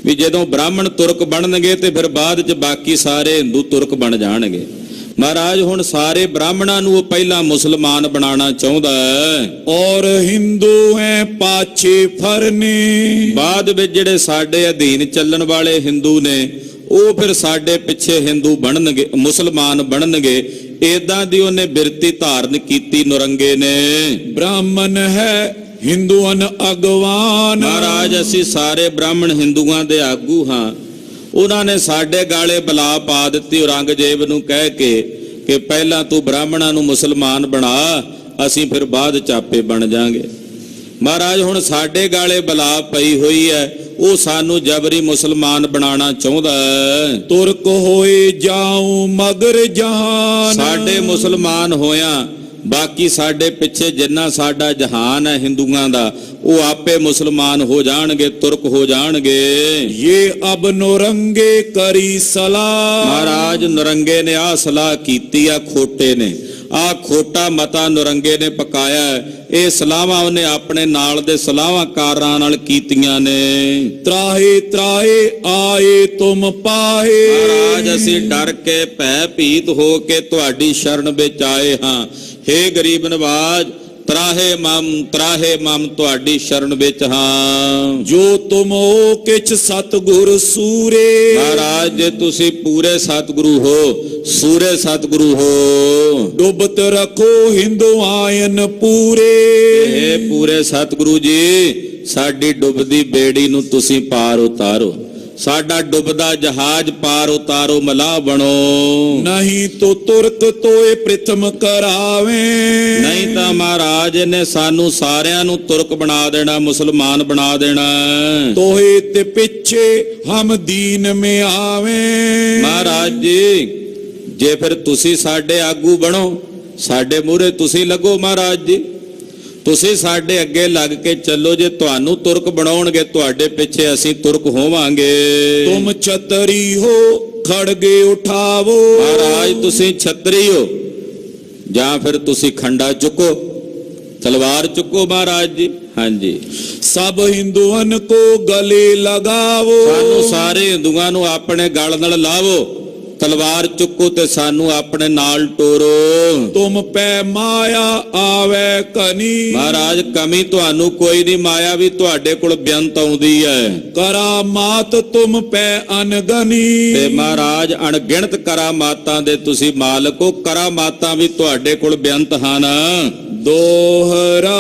ਵੀ ਜਦੋਂ ਬ੍ਰਾਹਮਣ ਤੁਰਕ ਬਣਨਗੇ ਤੇ ਫਿਰ ਬਾਅਦ ਚ ਬਾਕੀ ਸਾਰੇ ਹਿੰਦੂ ਤੁਰਕ ਬਣ ਜਾਣਗੇ। ਮਹਾਰਾਜ ਹੁਣ ਸਾਰੇ ਬ੍ਰਾਹਮਣਾਂ ਨੂੰ ਉਹ ਪਹਿਲਾਂ ਮੁਸਲਮਾਨ ਬਣਾਉਣਾ ਚਾਹੁੰਦਾ ਹੈ। ਔਰ ਹਿੰਦੂ ਹੈ ਪਾਛੇ ਫਰਨੇ। ਬਾਅਦ ਵਿੱਚ ਜਿਹੜੇ ਸਾਡੇ ਅਧੀਨ ਚੱਲਣ ਵਾਲੇ ਹਿੰਦੂ ਨੇ, ਉਹ ਫਿਰ ਸਾਡੇ ਪਿੱਛੇ ਹਿੰਦੂ ਬਣਨਗੇ, ਮੁਸਲਮਾਨ ਬਣਨਗੇ। ਏਦਾਂ ਦੀ ਉਹਨੇ ਬਿਰਤੀ ਧਾਰਨ ਕੀਤੀ ਨੁਰੰਗੇ ਨੇ। ਬ੍ਰਾਹਮਣ ਹੈ ਹਿੰਦੂਆਂ ਅਗਵਾਨ। ਮਹਾਰਾਜ ਅਸੀਂ ਸਾਰੇ ਬ੍ਰਾਹਮਣ ਹਿੰਦੂਆਂ ਦੇ ਆਗੂ ਹਾਂ। ਉਹਨਾਂ ਨੇ ਸਾਡੇ ਗਾਲੇ ਬਲਾ ਪਾ ਦਿੱਤੀ ਔਰੰਗਜ਼ੇਬ ਨੂੰ ਕਹਿ ਕੇ ਕਿ ਪਹਿਲਾਂ ਤੂੰ ਬ੍ਰਾਹਮਣਾਂ ਨੂੰ ਮੁਸਲਮਾਨ ਬਣਾ, ਅਸੀਂ ਫਿਰ ਬਾਅਦ ਚਾਪੇ ਬਣ ਜਾਾਂਗੇ। ਮਹਾਰਾਜ ਹੁਣ ਸਾਡੇ ਗਾਲੇ ਬਲਾ ਪਈ ਹੋਈ ਹੈ, ਉਹ ਸਾਨੂੰ ਜਬਰੀ ਮੁਸਲਮਾਨ ਬਣਾਉਣਾ ਚਾਹੁੰਦਾ ਹੈ। ਤੁਰਕ ਹੋਏ ਜਾਉ ਮਗਰ ਜਹਾਨ। ਸਾਡੇ ਮੁਸਲਮਾਨ ਹੋਇਆ, ਬਾਕੀ ਸਾਡੇ ਪਿੱਛੇ ਜਿੰਨਾ ਸਾਡਾ ਜਹਾਨ ਹੈ ਹਿੰਦੂਆਂ ਦਾ, ਉਹ ਆਪੇ ਮੁਸਲਮਾਨ ਹੋ ਜਾਣਗੇ, ਤੁਰਕ ਹੋ ਜਾਣਗੇ। ਇਹ ਅਬ ਨੁਰੰਗੇ ਕਰੀ ਸਲਾਹ। ਮਹਾਰਾਜ ਨੁਰੰਗੇ ਨੇ ਆਹ ਸਲਾਹ ਕੀਤੀ ਆ, ਖੋਟੇ ਨੇ ਆਹ ਖੋਟਾ ਮਤਾ ਨੁਰੰਗੇ ਨੇ ਪਕਾਇਆ। ਇਹ ਸਲਾਹਾਂ ਉਹਨੇ ਆਪਣੇ ਨਾਲ ਦੇ ਸਲਾਹਕਾਰਾਂ ਨਾਲ ਕੀਤੀਆਂ ਨੇ। ਤਰਾਹੇ ਤਰਾਹੇ ਆਏ ਤੁਮ ਪਾਹੇ। ਮਹਾਰਾਜ ਅਸੀਂ ਡਰ ਕੇ ਭੈ ਭੀਤ ਹੋ ਕੇ ਤੁਹਾਡੀ ਸ਼ਰਨ ਵਿੱਚ ਆਏ ਹਾਂ। ਹੇ ਗਰੀਬ ਨਵਾਜ, ਤਰਾਹੇ ਮਮ ਤੁਹਾਡੀ ਸ਼ਰਨ ਵਿੱਚ ਹਾਂ। ਜੋ ਤੁਮ ਹੋ ਕਿਛ ਸਤਿਗੁਰ ਸੂਰੇ। ਮਹਾਰਾਜ ਜੇ ਤੁਸੀਂ ਪੂਰੇ ਸਤਿਗੁਰੂ ਹੋ, ਸੂਰੇ ਸਤਿਗੁਰੂ ਹੋ। ਡੁੱਬਤ ਰੱਖੋ ਹਿੰਦੂ ਆਇਨ ਪੂਰੇ। ਇਹ ਪੂਰੇ ਸਤਿਗੁਰੂ ਜੀ, ਸਾਡੀ ਡੁੱਬਦੀ ਬੇੜੀ ਨੂੰ ਤੁਸੀਂ ਪਾਰ ਉਤਾਰੋ, ਸਾਡਾ ਡੁੱਬਦਾ ਜਹਾਜ਼ ਪਾਰ ਉਤਾਰੋ, ਮਲਾਹ ਬਣੋ। ਨਹੀਂ ਤੋ ਤੁਰਕ ਤੋਏ ਪ੍ਰਥਮ ਕਰਾਵੇ। ਨਹੀਂ ਤਾਂ ਮਹਾਰਾਜ ਨੇ ਸਾਨੂੰ ਸਾਰਿਆਂ ਨੂੰ ਤੁਰਕ ਬਣਾ ਦੇਣਾ, ਮੁਸਲਮਾਨ ਬਣਾ ਦੇਣਾ। ਤੋਏ ਤੇ ਪਿੱਛੇ ਹਮ ਦੀਨ ਮੇ ਆਵੇ। ਮਹਾਰਾਜ ਜੀ ਜੇ ਫਿਰ ਤੁਸੀਂ ਸਾਡੇ ਆਗੂ ਬਣੋ, ਸਾਡੇ ਮੂਹਰੇ ਤੁਸੀਂ ਲੱਗੋ। ਮਹਾਰਾਜ ਜੀ ਤੁਸੀਂ ਸਾਡੇ ਅੱਗੇ ਲੱਗ ਕੇ ਚੱਲੋ। ਜੇ ਤੁਹਾਨੂੰ ਤੁਰਕ ਬਣਾਉਣਗੇ, ਤੁਹਾਡੇ ਪਿੱਛੇ ਅਸੀਂ ਤੁਰਕ ਹੋਵਾਂਗੇ। ਤੁਮ ਛਤਰੀ ਹੋ ਖੜਗੇ ਉਠਾਵੋ। ਮਹਾਰਾਜ ਤੁਸੀਂ ਛਤਰੀ ਹੋ ਜਾਂ ਫਿਰ ਤੁਸੀਂ ਖੰਡਾ ਚੁੱਕੋ, ਤਲਵਾਰ ਚੁੱਕੋ। ਮਹਾਰਾਜ ਜੀ ਹਾਂਜੀ। ਸਭ ਹਿੰਦੂਆਂ ਕੋ ਗਲੇ ਲਗਾਵੋ। ਸਾਨੂੰ ਸਾਰੇ ਹਿੰਦੂਆਂ ਨੂੰ ਆਪਣੇ ਗਲ ਨਾਲ ਲਾਵੋ, ਤਲਵਾਰ ਚੁੱਕੋ ਤੇ ਸਾਨੂੰ ਆਪਣੇ ਨਾਲ ਟੋਰੋ। ਤੁਮ ਪੈ ਮਾਇਆ ਆਵੇ ਕਨੀ। ਮਹਾਰਾਜ ਕਮੀ ਤੁਹਾਨੂੰ ਕੋਈ ਨਹੀਂ, ਮਾਇਆ ਵੀ ਤੁਹਾਡੇ ਕੋਲ ਬੇਅੰਤ ਆਉਂਦੀ ਹੈ। ਕਰਾਮਾਤ ਤੁਮ ਪੈ ਅਨਗਨੀ। ਤੇ ਮਹਾਰਾਜ ਅਣਗਿਣਤ ਕਰਾਮਾਤਾਂ ਦੇ ਤੁਸੀਂ ਮਾਲਕ ਹੋ, ਕਰਾਮਾਤਾਂ ਵੀ ਤੁਹਾਡੇ ਕੋਲ ਬੇਅੰਤ ਹਨ। ਦੋਹਰਾ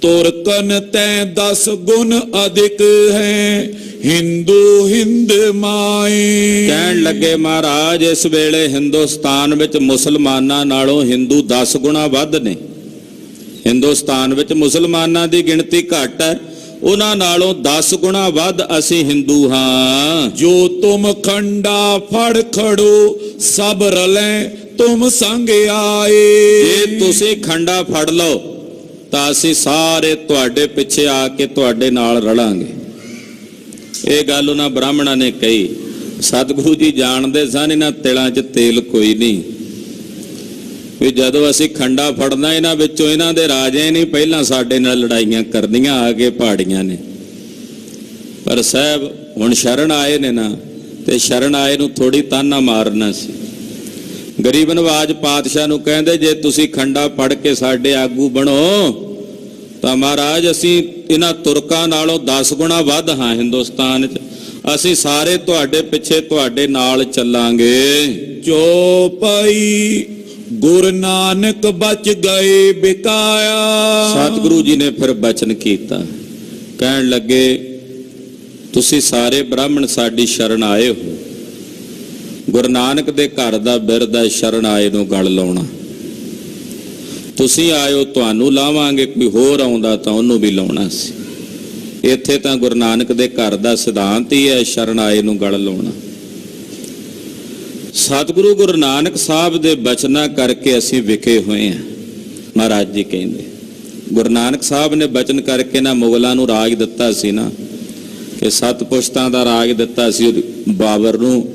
ਤੁਰਕਨ ਤੈ 10 ਗੁਣ ਅਧਿਕ ਹੈ, ਹਿੰਦੂ ਹਿੰਦ ਮਾਏ। ਕਹਿਣ ਲੱਗੇ ਮਹਾਰਾਜ ਇਸ ਵੇਲੇ ਹਿੰਦੁਸਤਾਨ ਵਿੱਚ ਮੁਸਲਮਾਨਾਂ ਨਾਲੋਂ ਹਿੰਦੂ 10 ਗੁਣਾ ਵੱਧ ਨੇ। ਹਿੰਦੁਸਤਾਨ ਵਿੱਚ ਮੁਸਲਮਾਨਾਂ ਦੀ ਗਿਣਤੀ ਘੱਟ ਹੈ, ਉਹਨਾਂ ਨਾਲੋਂ 10 ਗੁਣਾ ਵੱਧ ਅਸੀਂ ਹਿੰਦੂ ਹਾਂ। ਜੋ ਤੁਮ ਖੰਡਾ ਫੜ ਖੜੋ ਸਭ ਰਲੇ ਤੁਮ ਸੰਗ ਆਏ। ਜੇ ਤੁਸੀਂ ਖੰਡਾ ਫੜ ਲਓ ਤਾਂ ਅਸੀਂ ਸਾਰੇ ਤੁਹਾਡੇ ਪਿੱਛੇ ਆ ਕੇ ਤੁਹਾਡੇ ਨਾਲ ਰਲਾਂਗੇ। ਇਹ ਗੱਲ ਉਹਨਾਂ ਬ੍ਰਾਹਮਣਾਂ ਨੇ ਕਹੀ। ਸਤਿਗੁਰੂ ਜੀ ਜਾਣਦੇ ਸਨ ਇਹਨਾਂ ਤਿਲਾਂ 'ਚ ਤੇਲ ਕੋਈ ਨਹੀਂ, ਵੀ ਜਦੋਂ ਅਸੀਂ ਖੰਡਾ ਫੜਨਾ ਇਹਨਾਂ ਵਿੱਚੋਂ ਇਹਨਾਂ ਦੇ ਰਾਜੇ ਨਹੀਂ ਪਹਿਲਾਂ ਸਾਡੇ ਨਾਲ ਲੜਾਈਆਂ ਕਰਨੀਆਂ ਆ ਕੇ ਪਹਾੜੀਆਂ ਨੇ। ਪਰ ਸਾਹਿਬ ਹੁਣ ਸ਼ਰਨ ਆਏ ਨੇ ਨਾ, ਤੇ ਸ਼ਰਨ ਆਏ ਨੂੰ ਥੋੜੀ ਤਾਨਾ ਮਾਰਨਾ ਸੀ। ਗਰੀਬ ਨਵਾਜ ਪਾਤਸ਼ਾਹ ਨੂੰ ਕਹਿੰਦੇ ਜੇ ਤੁਸੀਂ ਖੰਡਾ ਫੜ ਕੇ ਸਾਡੇ ਆਗੂ ਬਣੋ ਤਾਂ ਮਹਾਰਾਜ ਅਸੀਂ ਇਹਨਾਂ ਤੁਰਕਾਂ ਨਾਲੋਂ 10 ਗੁਣਾ ਵੱਧ ਹਾਂ ਹਿੰਦੁਸਤਾਨ 'ਚ, ਅਸੀਂ ਸਾਰੇ ਤੁਹਾਡੇ ਪਿੱਛੇ ਤੁਹਾਡੇ ਨਾਲ ਚੱਲਾਂਗੇ। ਜੋ ਪਈ ਗੁਰੂ ਨਾਨਕ ਬਚ ਗਏ ਬਿਕਾਇਆ। ਸਤਿਗੁਰੂ ਜੀ ਨੇ ਫਿਰ ਬਚਨ ਕੀਤਾ, ਕਹਿਣ ਲੱਗੇ ਤੁਸੀਂ ਸਾਰੇ ਬ੍ਰਾਹਮਣ ਸਾਡੀ ਸ਼ਰਨ ਆਏ ਹੋ। ਗੁਰੂ ਨਾਨਕ ਦੇ ਘਰ ਦਾ ਬਿਰਦ ਹੈ ਸ਼ਰਨ ਆਏ ਨੂੰ ਗਲ ਲਾਉਣਾ। ਤੁਸੀਂ ਆਇਓ ਤੁਹਾਨੂੰ ਲਾਵਾਂਗੇ, ਕੋਈ ਹੋਰ ਆਉਂਦਾ ਤਾਂ ਉਹਨੂੰ ਵੀ ਲਾਉਣਾ ਸੀ। ਇੱਥੇ ਤਾਂ ਗੁਰੂ ਨਾਨਕ ਦੇ ਘਰ ਦਾ ਸਿਧਾਂਤ ਹੀ ਹੈ ਸ਼ਰਨ ਆਏ ਨੂੰ ਗਲ ਲਾਉਣਾ। ਸਤਿਗੁਰੂ ਗੁਰੂ ਨਾਨਕ ਸਾਹਿਬ ਦੇ ਬਚਨਾਂ ਕਰਕੇ ਅਸੀਂ ਵਿਕੇ ਹੋਏ ਹਾਂ। ਮਹਾਰਾਜ ਜੀ ਕਹਿੰਦੇ ਗੁਰੂ ਨਾਨਕ ਸਾਹਿਬ ਨੇ ਬਚਨ ਕਰਕੇ ਨਾ ਮੁਗਲਾਂ ਨੂੰ ਰਾਜ ਦਿੱਤਾ ਸੀ ਨਾ, ਕਿ 7 ਪੁਸ਼ਤਾਂ ਦਾ ਰਾਜ ਦਿੱਤਾ ਸੀ ਬਾਬਰ ਨੂੰ।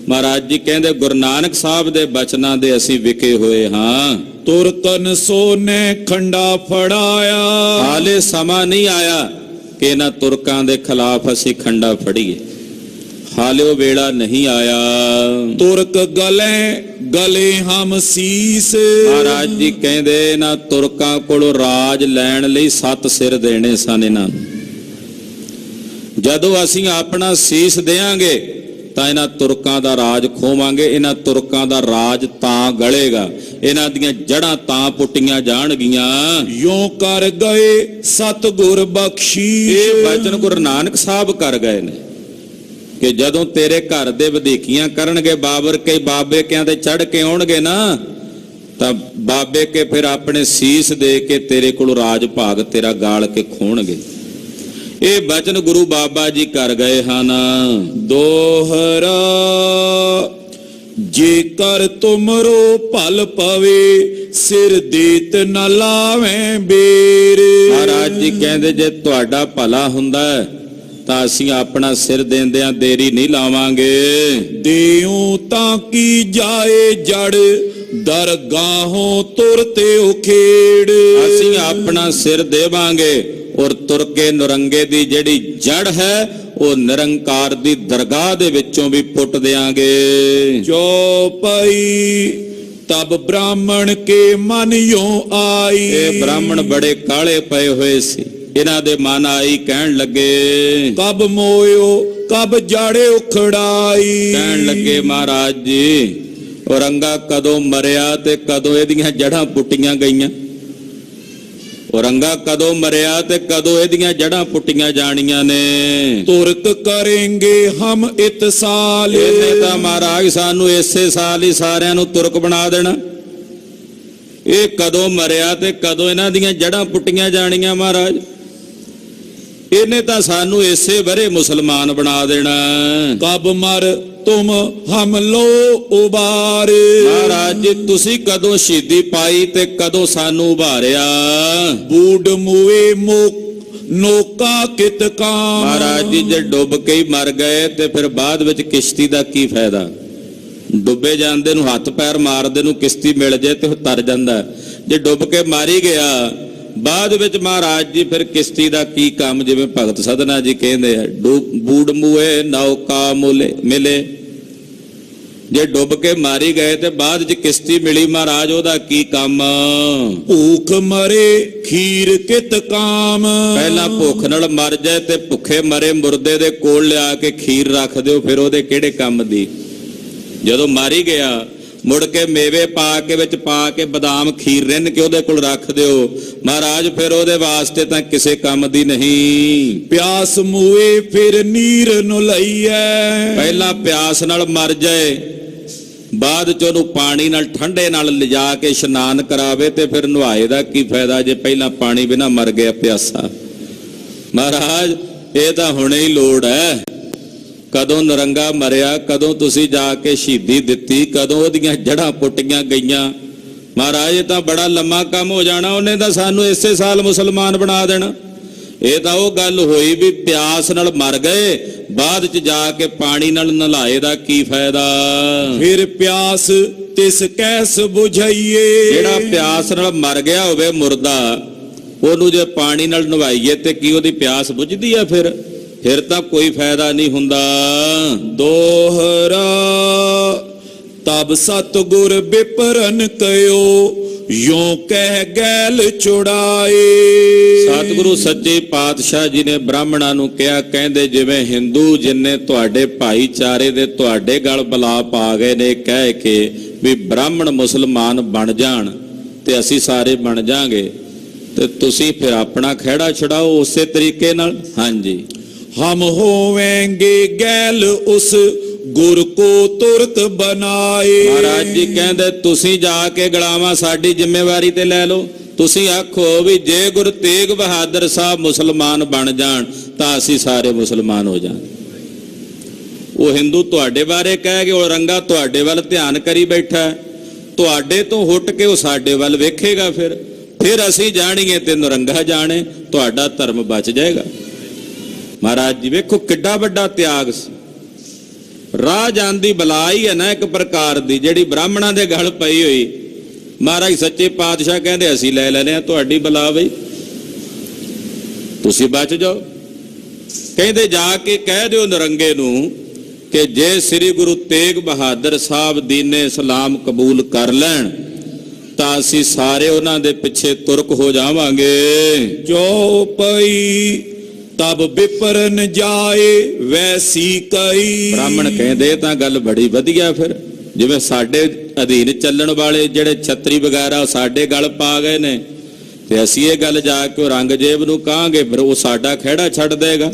ਮਹਾਰਾਜ ਜੀ ਕਹਿੰਦੇ ਗੁਰੂ ਨਾਨਕ ਸਾਹਿਬ ਦੇ ਬਚਨਾਂ ਦੇ ਅਸੀਂ ਵਿਕੇ ਹੋਏ ਹਾਂ। ਤੁਰਕਨ ਸੋਨੇ ਖੰਡਾ ਫੜਾਇਆ। ਹਾਲੇ ਸਮਾਂ ਨਹੀਂ ਆਇਆ ਕਿ ਇਹਨਾਂ ਤੁਰਕਾਂ ਦੇ ਖਿਲਾਫ ਅਸੀਂ ਖੰਡਾ ਫੜੀਏ, ਹਾਲੇ ਉਹ ਵੇਲਾ ਨਹੀਂ ਆਇਆ। ਤੁਰਕ ਗਲੇ ਗਲੇ ਹਮ ਸੀਸ। ਮਹਾਰਾਜ ਜੀ ਕਹਿੰਦੇ ਇਹਨਾਂ ਤੁਰਕਾਂ ਕੋਲੋਂ ਰਾਜ ਲੈਣ ਲਈ 7 ਸਿਰ ਦੇਣੇ ਸਨ ਇਹਨਾਂ ਨੂੰ। ਜਦੋਂ ਅਸੀਂ ਆਪਣਾ ਸੀਸ ਦੇਵਾਂਗੇ ਤਾਂ ਇਹਨਾਂ ਤੁਰਕਾਂ ਦਾ ਰਾਜ ਖੋਵਾਂਗੇ। ਇਹਨਾਂ ਤੁਰਕਾਂ ਦਾ ਰਾਜ ਤਾਂ ਗਲੇਗਾ, ਇਹਨਾਂ ਦੀਆਂ ਜੜ੍ਹਾਂ ਤਾਂ ਪੁੱਟੀਆਂ ਜਾਣਗੀਆਂ। ਯੋਂ ਕਰ ਗਏ ਸਤਿਗੁਰ ਬਖਸ਼ੀ। ਇਹ ਬਚਨ ਗੁਰੂ ਨਾਨਕ ਸਾਹਿਬ ਕਰ ਗਏ ਨੇ ਕਿ ਜਦੋਂ ਤੇਰੇ ਘਰ ਦੇ ਵਧੀਕੀਆਂ ਕਰਨਗੇ ਬਾਬਰ ਕੇ ਬਾਬੇ ਕਿਆਂ ਤੇ ਚੜ ਕੇ ਆਉਣਗੇ ਨਾ, ਤਾਂ ਬਾਬੇ ਕੇ ਫਿਰ ਆਪਣੇ ਸੀਸ ਦੇ ਕੇ ਤੇਰੇ ਕੋਲ ਰਾਜ ਭਾਗ ਤੇਰਾ ਗਾਲ ਕੇ ਖੋਣਗੇ। ਇਹ ਬਚਨ ਗੁਰੂ ਬਾਬਾ ਜੀ ਕਰ ਗਏ ਹਨ। ਦੋਹਰਾ ਜੇਕਰ ਤੁਮਰੋ ਭਲ ਪਵੇ ਸਿਰ ਦੇਤ ਨ ਲਾਵੇਂ ਬੇਰ। ਮਹਾਰਾਜ ਜੀ ਕਹਿੰਦੇ ਜੇ ਤੁਹਾਡਾ ਭਲਾ ਹੁੰਦਾ ਤਾਂ ਅਸੀਂ ਆਪਣਾ ਸਿਰ ਦੇਂਦਿਆਂ ਦੇਰੀ ਨਹੀਂ ਲਾਵਾਂਗੇ। ਦੇਉ ਤਾਂ ਕੀ ਜਾਏ ਜੜ ਦਰਗਾਹੋਂ ਤੁਰਤੇ ਉਖੇੜ। ਅਸੀਂ ਆਪਣਾ ਸਿਰ ਦੇਵਾਂਗੇ ਔਰ ਤੁਰ ਕੇ ਨਰੰਗੇ ਦੀ ਜਿਹੜੀ ਜੜ ਹੈ ਉਹ ਨਿਰੰਕਾਰ ਦੀ ਦਰਗਾਹ ਦੇ ਵਿੱਚੋਂ ਵੀ ਪੁੱਟ ਦਿਆਂਗੇ। ਚੌਪਈ ਤਬ ਬ੍ਰਾਹਮਣ ਕੇ ਮਨ ਯੋਂ ਆਈ। ਇਹ ਬ੍ਰਾਹਮਣ ਬੜੇ ਕਾਲੇ ਪਏ ਹੋਏ ਸੀ, ਇਹਨਾਂ ਦੇ ਮਨ ਆਈ, ਕਹਿਣ ਲੱਗੇ ਕਬ ਮੋਇਓ ਕਬ ਜਾੜੇ ਉਖੜਾਈ। ਕਹਿਣ ਲੱਗੇ ਮਹਾਰਾਜ ਜੀ ਔਰੰਗਾ ਕਦੋਂ ਮਰਿਆ ਤੇ ਕਦੋਂ ਇਹਦੀਆਂ ਜੜ੍ਹਾਂ ਪੁੱਟੀਆਂ ਗਈਆਂ। ਔਰੰਗਾ ਕਦੋਂ ਮਰਿਆ ਤੇ ਕਦੋਂ ਇਹਦੀਆਂ ਜੜ੍ਹਾਂ ਪੁੱਟੀਆਂ ਜਾਣੀਆਂ ਨੇ। ਤੁਰਕ ਕਰਾਂਗੇ ਹਮ ਇਤਸਾਲ। ਇਹਨੇ ਤਾਂ ਮਹਾਰਾਜ ਸਾਨੂੰ ਇਸੇ ਸਾਲ ਹੀ ਸਾਰਿਆਂ ਨੂੰ ਤੁਰਕ ਬਣਾ ਦੇਣਾ। ਇਹ ਕਦੋਂ ਮਰਿਆ ਤੇ ਕਦੋਂ ਇਹਨਾਂ ਦੀਆਂ ਜੜ੍ਹਾਂ ਪੁੱਟੀਆਂ ਜਾਣੀਆਂ ਮਹਾਰਾਜ। ਇਹਨੇ ਤਾਂ ਸਾਨੂੰ ਇਸੇ ਵਰੇ ਮੁਸਲਮਾਨ ਬਣਾ ਦੇਣਾ। ਕਬ ਮਰ ਤੁਮ ਹਮ ਲੋ ਉਬਾਰ। ਮਹਾਰਾਜ ਜੀ ਤੁਸੀਂ ਕਦੋਂ ਸ਼ਹੀਦੀ ਪਾਈ ਤੇ ਕਦੋਂ ਸਾਨੂੰ ਉਭਾਰਿਆ। ਬੂਡ ਮੂਏ ਨੋਕਾ ਕਿਤ ਕਾਮ। ਮਹਾਰਾਜ ਜੀ ਜੇ ਡੁੱਬ ਕੇ ਹੀ ਮਰ ਗਏ ਤੇ ਫਿਰ ਬਾਅਦ ਵਿੱਚ ਕਿਸ਼ਤੀ ਦਾ ਕੀ ਫਾਇਦਾ। ਡੁੱਬੇ ਜਾਂਦੇ ਨੂੰ ਹੱਥ ਪੈਰ ਮਾਰਦੇ ਨੂੰ ਕਿਸ਼ਤੀ ਮਿਲ ਜਾਏ ਤੇ ਉਹ ਤਰ ਜਾਂਦਾ। ਜੇ ਡੁੱਬ ਕੇ ਮਾਰੀ ਗਿਆ ਬਾਅਦ ਵਿੱਚ ਮਹਾਰਾਜ ਜੀ ਫਿਰ ਕਿਸ਼ਤੀ ਦਾ ਕੀ ਕੰਮ। ਜਿਵੇਂ ਭਗਤ ਸਧਨਾ ਜੀ ਕਹਿੰਦੇ ਆ ਬੂੜ ਮੂਏ ਨੌਕਾ ਮਿਲੇ। ਜੇ ਡੁੱਬ ਕੇ ਮਾਰੀ ਗਏ ਤੇ ਬਾਅਦ ਚ ਕਿਸ਼ਤੀ ਮਿਲੀ ਮਹਾਰਾਜ ਉਹਦਾ ਕੀ ਕੰਮ। ਭੂਖ ਮਰੇ ਖੀਰ ਕਿਤ ਕਾਮ। ਪਹਿਲਾਂ ਭੁੱਖ ਨਾਲ ਮਰ ਜਾਏ ਤੇ ਭੁੱਖੇ ਮਰੇ ਮੁਰਦੇ ਦੇ ਕੋਲ ਲਿਆ ਕੇ ਖੀਰ ਰੱਖ ਦਿਓ, ਫਿਰ ਉਹਦੇ ਕਿਹੜੇ ਕੰਮ ਦੀ। ਜਦੋਂ ਮਾਰੀ ਗਿਆ ਮੁੜ ਕੇ ਮੇਵੇ ਪਾ ਕੇ ਵਿੱਚ ਪਾ ਕੇ ਬਦਾਮ ਖੀਰ ਰਿੰਨ ਕੇ ਉਹਦੇ ਕੋਲ ਰੱਖ ਦਿਓ ਮਹਾਰਾਜ, ਫਿਰ ਉਹਦੇ ਵਾਸਤੇ ਤਾਂ ਕਿਸੇ ਕੰਮ ਦੀ ਨਹੀਂ। ਪਿਆਸ ਮੂਏ ਫਿਰ ਨੀਰ ਨੂੰ ਲਈਐ। ਪਹਿਲਾਂ ਪਿਆਸ ਨਾਲ ਮਰ ਜਾਏ ਬਾਅਦ ਚ ਉਹਨੂੰ ਪਾਣੀ ਨਾਲ ਠੰਡੇ ਨਾਲ ਲਿਜਾ ਕੇ ਇਸ਼ਨਾਨ ਕਰਾਵੇ ਤੇ ਫਿਰ ਨੁਹਾਏ ਦਾ ਕੀ ਫਾਇਦਾ ਜੇ ਪਹਿਲਾਂ ਪਾਣੀ ਬਿਨਾ ਮਰ ਗਿਆ ਪਿਆਸਾ। ਮਹਾਰਾਜ ਇਹ ਤਾਂ ਹੁਣੇ ਹੀ ਲੋੜ ਹੈ। ਕਦੋਂ ਨਰੰਗਾ ਮਰਿਆ, ਕਦੋਂ ਤੁਸੀਂ ਜਾ ਕੇ ਸ਼ਹੀਦੀ ਦਿੱਤੀ, ਕਦੋਂ ਉਹਦੀਆਂ ਜੜ੍ਹਾਂ ਪੁੱਟੀਆਂ ਗਈਆਂ। ਮਹਾਰਾਜ ਇਹ ਤਾਂ ਬੜਾ ਲੰਮਾ ਕੰਮ ਹੋ ਜਾਣਾ। ਉਹਨੇ ਤਾਂ ਸਾਨੂੰ ਇਸੇ ਸਾਲ ਮੁਸਲਮਾਨ ਬਣਾ ਦੇਣਾ। ਇਹ ਤਾਂ ਉਹ ਗੱਲ ਹੋਈ ਵੀ ਪਿਆਸ ਨਾਲ ਮਰ ਗਏ, ਬਾਅਦ ਚ ਜਾ ਕੇ ਪਾਣੀ ਨਾਲ ਨਲਾਏ ਦਾ ਕੀ ਫਾਇਦਾ। ਫਿਰ ਪਿਆਸ ਤਿਸ ਕੈਸ ਬੁਝਾਈਏ। ਜਿਹੜਾ ਪਿਆਸ ਨਾਲ ਮਰ ਗਿਆ ਹੋਵੇ ਮੁਰਦਾ, ਉਹਨੂੰ ਜੇ ਪਾਣੀ ਨਾਲ ਨਵਾਈਏ ਤੇ ਕੀ ਉਹਦੀ ਪਿਆਸ ਬੁਝਦੀ ਆ? ਫਿਰ ਤਾਂ ਕੋਈ ਫਾਇਦਾ ਨਹੀਂ ਹੁੰਦਾ। ਦੋਹਰਾ ਤਬ ਸਤਿਗੁਰ ਬਿਪਰਨ ਕਯੋ, ਯੋਂ ਕਹਿ ਗੈਲ ਚੁੜਾਏ। ਸਤਿਗੁਰੂ ਸੱਚੇ ਪਾਤਸ਼ਾਹ ਜੀ ਨੇ ਬ੍ਰਾਹਮਣਾਂ ਨੂੰ ਕਿਹਾ, ਕਹਿੰਦੇ ਜਿਵੇਂ ਹਿੰਦੂ ਜਿੰਨੇ ਤੁਹਾਡੇ ਭਾਈਚਾਰੇ ਦੇ ਤੁਹਾਡੇ ਗਲ ਬਲਾ ਪਾ ਗਏ ਨੇ ਕਹਿ ਕੇ ਵੀ ਬ੍ਰਾਹਮਣ ਮੁਸਲਮਾਨ ਬਣ ਜਾਣ ਤੇ ਅਸੀਂ ਸਾਰੇ ਬਣ ਜਾਾਂਗੇ, ਤੇ ਤੁਸੀਂ ਫਿਰ ਆਪਣਾ ਖਹਿੜਾ ਛੁਡਾਓ ਉਸੇ ਤਰੀਕੇ ਨਾਲ। ਹਾਂਜੀ, ਹਮ ਹੋਵੇਂਗੇ ਗੈਲ ਉਸ ਗੁਰ ਕੋ ਤੁਰਕ ਬਣਾਏ। ਮਹਾਰਾਜ ਜੀ ਕਹਿੰਦੇ ਤੁਸੀਂ ਜਾ ਕੇ ਗਲਾਵਾਂ ਸਾਡੀ ਜ਼ਿੰਮੇਵਾਰੀ ਤੇ ਲੈ ਲਓ। ਤੁਸੀਂ ਆਖੋ ਵੀ ਜੇ ਗੁਰੂ ਤੇਗ ਬਹਾਦਰ ਸਾਹਿਬ ਮੁਸਲਮਾਨ ਬਣ ਜਾਣ ਤਾਂ ਅਸੀਂ ਸਾਰੇ ਮੁਸਲਮਾਨ ਹੋ ਜਾਣ। ਉਹ ਹਿੰਦੂ ਤੁਹਾਡੇ ਬਾਰੇ ਕਹਿ ਕੇ ਉਹ ਰੰਗਾ ਤੁਹਾਡੇ ਵੱਲ ਧਿਆਨ ਕਰੀ ਬੈਠਾ, ਤੁਹਾਡੇ ਤੋਂ ਹੁੱਟ ਕੇ ਉਹ ਸਾਡੇ ਵੱਲ ਵੇਖੇਗਾ। ਫਿਰ ਅਸੀਂ ਜਾਣੀਏ ਤੇ ਨਰੰਗਾ ਜਾਣੇ, ਤੁਹਾਡਾ ਧਰਮ ਬਚ ਜਾਏਗਾ। ਮਹਾਰਾਜ ਜੀ ਵੇਖੋ ਕਿੱਡਾ ਵੱਡਾ ਤਿਆਗ ਸੀ। ਰਾਹ ਜਾਂਦੀ ਬਲਾਈ ਹੈ ਨਾ ਇੱਕ ਪ੍ਰਕਾਰ ਦੀ, ਜਿਹੜੀ ਬ੍ਰਾਹਮਣਾਂ ਦੇ ਗਲ ਪਈ ਹੋਈ। ਮਹਾਰਾਜ ਸੱਚੇ ਪਾਤਸ਼ਾਹ ਕਹਿੰਦੇ ਅਸੀਂ ਲੈ ਲੈਨੇ ਆ ਤੁਹਾਡੀ ਬਲਾ, ਬਈ ਤੁਸੀਂ ਬਚ ਜਾਓ। ਕਹਿੰਦੇ ਜਾ ਕੇ ਕਹਿ ਦਿਓ ਨਰੰਗੇ ਨੂੰ ਕਿ ਜੇ ਸ੍ਰੀ ਗੁਰੂ ਤੇਗ ਬਹਾਦਰ ਸਾਹਿਬ ਦੀਨੇ ਇਸਲਾਮ ਕਬੂਲ ਕਰ ਲੈਣ ਤਾਂ ਅਸੀਂ ਸਾਰੇ ਉਹਨਾਂ ਦੇ ਪਿੱਛੇ ਤੁਰਕ ਹੋ ਜਾਵਾਂਗੇ। ਜੋ ਪਈ ਤਬ ਬਿਪਰਨ ਜਾਏ ਵੈਸੀ ਕਈ। ਬ੍ਰਾਹਮਣ ਕਹਿੰਦੇ ਇਹ ਤਾਂ ਗੱਲ ਬੜੀ ਵਧੀਆ। ਫਿਰ ਜਿਵੇਂ ਸਾਡੇ ਅਧੀਨ ਚੱਲਣ ਵਾਲੇ ਜਿਹੜੇ ਛਤਰੀ ਵਗੈਰਾ ਸਾਡੇ ਗਲ ਪਾ ਗਏ ਨੇ, ਤੇ ਅਸੀਂ ਇਹ ਗੱਲ ਜਾ ਕੇ ਔਰੰਗਜ਼ੇਬ ਨੂੰ ਕਹਾਂਗੇ, ਫਿਰ ਉਹ ਸਾਡਾ ਖਹਿੜਾ ਛੱਡ ਦੇਗਾ।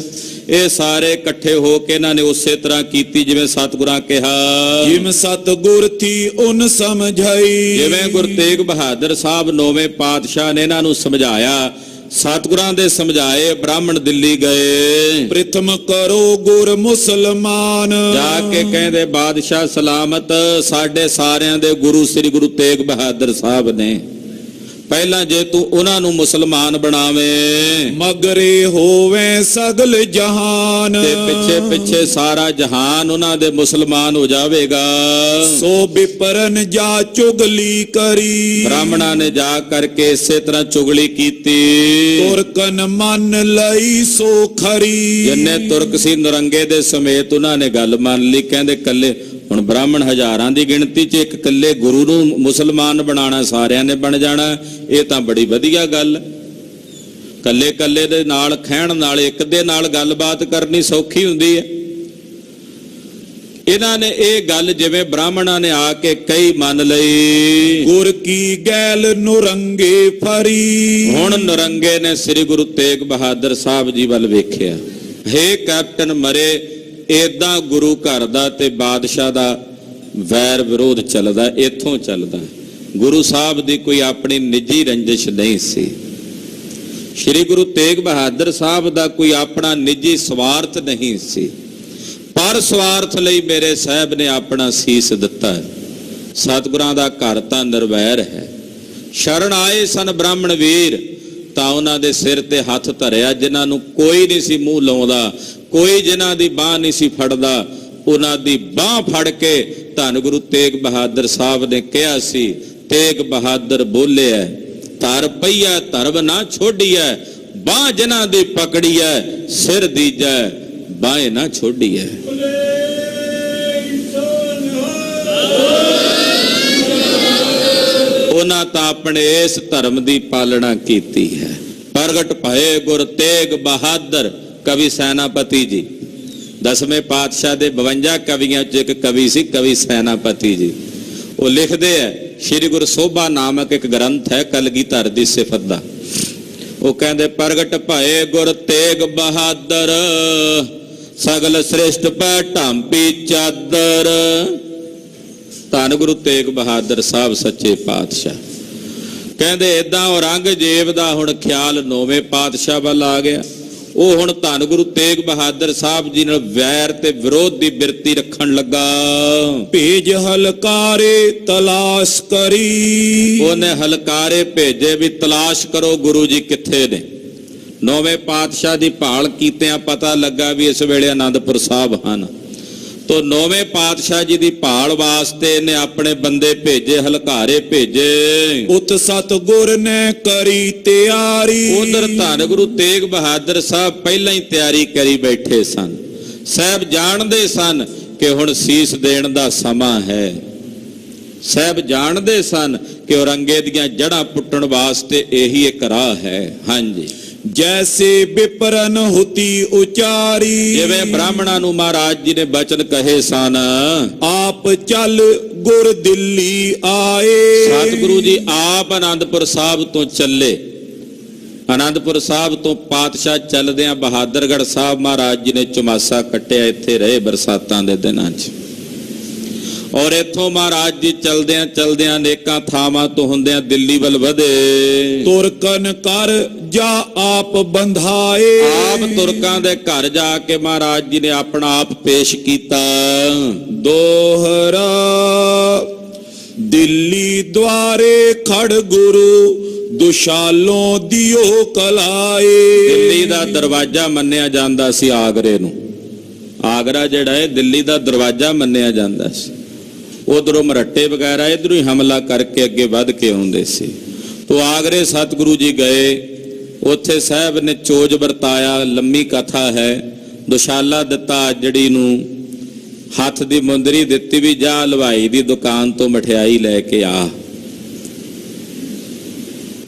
ਇਹ ਸਾਰੇ ਇਕੱਠੇ ਹੋ ਕੇ ਇਹਨਾਂ ਨੇ ਉਸੇ ਤਰ੍ਹਾਂ ਕੀਤੀ ਜਿਵੇਂ ਸਤਿਗੁਰਾਂ ਕਿਹਾ। ਜਿਮ ਸਤਿਗੁਰ ਥੀ ਉਨ ਸਮਝਾਈ। ਜਿਵੇਂ ਗੁਰੂ ਤੇਗ ਬਹਾਦਰ ਸਾਹਿਬ ਨੌਵੇਂ ਪਾਤਸ਼ਾਹ ਨੇ ਇਹਨਾਂ ਨੂੰ ਸਮਝਾਇਆ, ਸਤਿਗੁਰਾਂ ਦੇ ਸਮਝਾਏ ਬ੍ਰਾਹਮਣ ਦਿੱਲੀ ਗਏ। ਪ੍ਰਥਮ ਕਰੋ ਗੁਰ ਮੁਸਲਮਾਨ। ਜਾ ਕੇ ਕਹਿੰਦੇ ਬਾਦਸ਼ਾਹ ਸਲਾਮਤ, ਸਾਡੇ ਸਾਰਿਆਂ ਦੇ ਗੁਰੂ ਸ੍ਰੀ ਗੁਰੂ ਤੇਗ ਬਹਾਦਰ ਸਾਹਿਬ ਨੇ। ਪਹਿਲਾਂ ਜੇ ਤੂੰ ਉਹਨਾਂ ਨੂੰ ਮੁਸਲਮਾਨ ਬਣਾਵੇਂ, ਮਗਰੇ ਹੋਵੇ ਸਗਲ ਜਹਾਨ। ਤੇ ਪਿੱਛੇ ਪਿੱਛੇ ਸਾਰਾ ਜਹਾਨ ਉਹਨਾਂ ਦੇ ਮੁਸਲਮਾਨ ਹੋ ਜਾਵੇਗਾ। ਸੋ ਬਿਪਰਨ ਜਾ ਚੁਗਲੀ ਕਰੀ। ਬ੍ਰਾਹਮਣਾਂ ਨੇ ਜਾ ਕਰਕੇ ਇਸੇ ਤਰ੍ਹਾਂ ਚੁਗਲੀ ਕੀਤੀ। ਤੁਰਕਨ ਮੰਨ ਲਈ ਸੋ ਖਰੀ। ਜਿੰਨੇ ਤੁਰਕ ਸੀ ਨਰੰਗੇ ਦੇ ਸਮੇਤ ਉਹਨਾਂ ਨੇ ਗੱਲ ਮੰਨ ਲਈ। ਕਹਿੰਦੇ ਕੱਲੇ ਹੁਣ ਬ੍ਰਾਹਮਣ ਹਜ਼ਾਰਾਂ ਦੀ ਗਿਣਤੀ 'ਚ ਇੱਕ ਇਕੱਲੇ ਗੁਰੂ ਨੂੰ ਮੁਸਲਮਾਨ ਬਣਾਉਣਾ, ਸਾਰਿਆਂ ਨੇ ਬਣ ਜਾਣਾ, ਇਹ ਤਾਂ ਬੜੀ ਵਧੀਆ ਗੱਲ। ਕੱਲੇ ਕੱਲੇ ਦੇ ਨਾਲ ਖਹਿਣ ਨਾਲ, ਇੱਕ ਦੇ ਨਾਲ ਗੱਲਬਾਤ ਕਰਨੀ ਸੌਖੀ ਹੁੰਦੀ ਹੈ। ਇਹਨਾਂ ਨੇ ਇਹ ਗੱਲ ਜਿਵੇਂ ਬ੍ਰਾਹਮਣਾਂ ਨੇ ਆ ਕੇ ਕਈ ਮੰਨ ਲਈ। ਗੁਰ ਕੀ ਗੈਲ ਨੁਰੰਗੇ ਫਰੀ। ਹੁਣ ਨਰੰਗੇ ਨੇ ਸ੍ਰੀ ਗੁਰੂ ਤੇਗ ਬਹਾਦਰ ਸਾਹਿਬ ਜੀ ਵੱਲ ਵੇਖਿਆ। ਹੇ ਕੈਪਟਨ ਮਰੇ, ਏਦਾਂ ਗੁਰੂ ਘਰ ਦਾ ਤੇ ਬਾਦਸ਼ਾਹ ਦਾ ਵੈਰ ਵਿਰੋਧ ਚੱਲਦਾ, ਇੱਥੋਂ ਚੱਲਦਾ। ਗੁਰੂ ਸਾਹਿਬ ਦੀ ਕੋਈ ਆਪਣੀ ਨਿੱਜੀ ਰੰਜਿਸ਼ ਨਹੀਂ ਸੀ। ਸ੍ਰੀ ਗੁਰੂ ਤੇਗ ਬਹਾਦਰ ਸਾਹਿਬ ਦਾ ਕੋਈ ਆਪਣਾ ਨਿੱਜੀ ਸਵਾਰਥ ਨਹੀਂ ਸੀ, ਪਰ ਸਵਾਰਥ ਲਈ ਮੇਰੇ ਸਾਹਿਬ ਨੇ ਆਪਣਾ ਸੀਸ ਦਿੱਤਾ। ਸਤਿਗੁਰਾਂ ਦਾ ਘਰ ਤਾਂ ਨਿਰਵੈਰ ਹੈ। ਸ਼ਰਨ ਆਏ ਸਨ ਬ੍ਰਾਹਮਣ ਵੀਰ ਤਾਂ ਉਹਨਾਂ ਦੇ ਸਿਰ ਤੇ ਹੱਥ ਧਰਿਆ, ਜਿਨ੍ਹਾਂ ਨੂੰ ਕੋਈ ਨਹੀਂ ਸੀ ਮੂੰਹ ਲਾਉਂਦਾ, ਕੋਈ ਜਿਨ੍ਹਾਂ ਦੀ ਬਾਹ ਨਹੀਂ ਸੀ ਫੜਦਾ। ਉਹਨਾਂ ਦੀ ਬਾਹ ਫੜ ਕੇ ਧੰਨ ਗੁਰੂ ਤੇਗ ਬਹਾਦਰ ਸਾਹਿਬ ਨੇ ਕਿਹਾ ਸੀ, ਤੇਗ ਬਹਾਦਰ ਬੋਲਿਆ, ਧਰ ਪਈਆ ਧਰਮ ਨਾ ਛੋੜੀਐ, ਬਾਹ ਜਿਨ੍ਹਾਂ ਦੀ ਪਕੜੀਐ, ਸਿਰ ਦੀਜੈ ਬਾਹ ਨਾ ਛੋੜੀਐ। ਉਹਨਾਂ ਤਾਂ ਆਪਣੇ ਇਸ ਧਰਮ ਦੀ ਪਾਲਣਾ ਕੀਤੀ ਹੈ। ਪ੍ਰਗਟ ਭਏ ਗੁਰ ਤੇਗ ਬਹਾਦਰ। ਕਵੀ ਸੈਨਾਪਤੀ ਜੀ, 10ਵੇਂ ਪਾਤਸ਼ਾਹ ਦੇ 52 ਕਵੀਆਂ 'ਚ ਇੱਕ ਕਵੀ ਸੀ ਕਵੀ ਸੈਨਾਪਤੀ ਜੀ। ਉਹ ਲਿਖਦੇ ਹੈ, ਸ਼੍ਰੀ ਗੁਰੂ ਸੋਭਾ ਨਾਮਕ ਇੱਕ ਗ੍ਰੰਥ ਹੈ ਕਲਗੀਧਰ ਦੀ ਸਿਫਤ ਦਾ। ਉਹ ਕਹਿੰਦੇ ਪ੍ਰਗਟ ਭਏ ਗੁਰ ਤੇਗ ਬਹਾਦਰ, ਸਗਲ ਸ੍ਰਿਸ਼ਟ ਪੈ ਢਾਂਪੀ ਚਾਦਰ। ਧੰਨ ਗੁਰੂ ਤੇਗ ਬਹਾਦਰ ਸਾਹਿਬ ਸੱਚੇ ਪਾਤਸ਼ਾਹ। ਕਹਿੰਦੇ ਏਦਾਂ ਔਰੰਗਜ਼ੇਬ ਦਾ ਹੁਣ ਖਿਆਲ ਨੌਵੇਂ ਪਾਤਸ਼ਾਹ ਵੱਲ ਆ ਗਿਆ। ਉਹ ਹੁਣ ਧੰਨ ਗੁਰੂ ਤੇਗ ਬਹਾਦਰ ਸਾਹਿਬ ਜੀ ਨਾਲ ਵੈਰ ਤੇ ਵਿਰੋਧ ਦੀ ਬਿਰਤੀ ਰੱਖਣ ਲੱਗਾ। ਭੇਜ ਹਲਕਾਰੇ ਤਲਾਸ਼ ਕਰੀ, ਉਹਨੇ ਹਲਕਾਰੇ ਭੇਜੇ ਵੀ ਤਲਾਸ਼ ਕਰੋ ਗੁਰੂ ਜੀ ਕਿੱਥੇ ਨੇ। ਨੌਵੇਂ ਪਾਤਸ਼ਾਹ ਦੀ ਭਾਲ ਕੀਤਿਆਂ ਪਤਾ ਲੱਗਾ ਵੀ ਇਸ ਵੇਲੇ ਆਨੰਦਪੁਰ ਸਾਹਿਬ ਹਨ। ਤੋ ਨੌਵੇਂ ਪਾਤਸ਼ਾਹ ਜੀ ਦੀ ਭਾਲ ਵਾਸਤੇ ਇਹਨੇ ਆਪਣੇ ਬੰਦੇ ਭੇਜੇ, ਹਲਕਾਰੇ ਭੇਜੇ। ਉਤ ਸਤਿਗੁਰ ਨੇ ਕਰੀ ਤਿਆਰੀ, ਉਧਰ ਧੰਨ ਗੁਰੂ ਤੇਗ ਬਹਾਦਰ ਸਾਹਿਬ ਪਹਿਲਾਂ ਹੀ ਤਿਆਰੀ ਕਰੀ ਬੈਠੇ ਸਨ। ਸਾਹਿਬ ਜਾਣਦੇ ਸਨ ਕਿ ਹੁਣ ਸੀਸ ਦੇਣ ਦਾ ਸਮਾਂ ਹੈ। ਸਾਹਿਬ ਜਾਣਦੇ ਸਨ ਕਿ ਔਰੰਗੇ ਦੀਆਂ ਜੜ੍ਹਾਂ ਪੁੱਟਣ ਵਾਸਤੇ ਇਹੀ ਇੱਕ ਰਾਹ ਹੈ। ਹਾਂਜੀ, ਜੈਸੇ ਵਿਪਰਨ ਹੁਤੀ ਉਚਾਰੀ, ਜਿਵੇਂ ਬ੍ਰਾਹਮਣਾਂ ਨੂੰ ਮਹਾਰਾਜ ਜੀ ਨੇ ਬਚਨ ਕਹੇ ਸਨ, ਆਪ ਚੱਲ ਗੁਰ ਦਿੱਲੀ ਆਏ। ਸਤਿਗੁਰੂ ਜੀ ਆਪ ਆਨੰਦਪੁਰ ਸਾਹਿਬ ਤੋਂ ਚੱਲੇ। ਆਨੰਦਪੁਰ ਸਾਹਿਬ ਤੋਂ ਪਾਤਸ਼ਾਹ ਚੱਲਦਿਆਂ ਬਹਾਦਰਗੜ੍ਹ ਸਾਹਿਬ ਮਹਾਰਾਜ ਜੀ ਨੇ ਚੁਮਾਸਾ ਕੱਟਿਆ, ਇੱਥੇ ਰਹੇ ਬਰਸਾਤਾਂ ਦੇ ਦਿਨਾਂ 'ਚ। ਔਰ ਇੱਥੋਂ ਮਹਾਰਾਜ ਜੀ ਚਲਦਿਆਂ ਚਲਦਿਆਂ ਅਨੇਕਾਂ ਥਾਵਾਂ ਤੋਂ ਹੁੰਦਿਆਂ ਦਿੱਲੀ ਵੱਲ ਵਧੇ। ਤੁਰਕਨ ਕਰ ਜਾ ਆਪ ਬੰਧਾਏ, ਆਪ ਤੁਰਕਾਂ ਦੇ ਘਰ ਜਾ ਕੇ ਮਹਾਰਾਜ ਜੀ ਨੇ ਆਪਣਾ ਆਪ ਪੇਸ਼ ਕੀਤਾ। ਦੋਹਰਾ ਦਿੱਲੀ ਦੁਆਰੇ ਖੜ ਗੁਰੂ ਦੁਸ਼ਾਲੋਂ ਦਿਓ ਕਲਾਏ। ਦਿੱਲੀ ਦਾ ਦਰਵਾਜ਼ਾ ਮੰਨਿਆ ਜਾਂਦਾ ਸੀ ਆਗਰੇ ਨੂੰ। ਆਗਰਾ ਜਿਹੜਾ ਹੈ ਦਿੱਲੀ ਦਾ ਦਰਵਾਜ਼ਾ ਮੰਨਿਆ ਜਾਂਦਾ ਸੀ। ਉਧਰੋਂ ਮਰੱਟੇ ਵਗੈਰਾ ਇਧਰੋਂ ਹੀ ਹਮਲਾ ਕਰਕੇ ਅੱਗੇ ਵੱਧ ਕੇ ਆਉਂਦੇ ਸੀ। ਤੋ ਆਗਰੇ ਸਤਿਗੁਰੂ ਜੀ ਗਏ, ਉੱਥੇ ਸਾਹਿਬ ਨੇ ਚੋਜ ਵਰਤਾਇਆ। ਲੰਮੀ ਕਥਾ ਹੈ। ਦੁਸ਼ਾਲਾ ਦਿੱਤਾ ਜਿਹੜੀ ਨੂੰ, ਹੱਥ ਦੀ ਮੁੰਦਰੀ ਦਿੱਤੀ ਵੀ ਜਾ ਹਲਵਾਈ ਦੀ ਦੁਕਾਨ ਤੋਂ ਮਠਿਆਈ ਲੈ ਕੇ ਆ।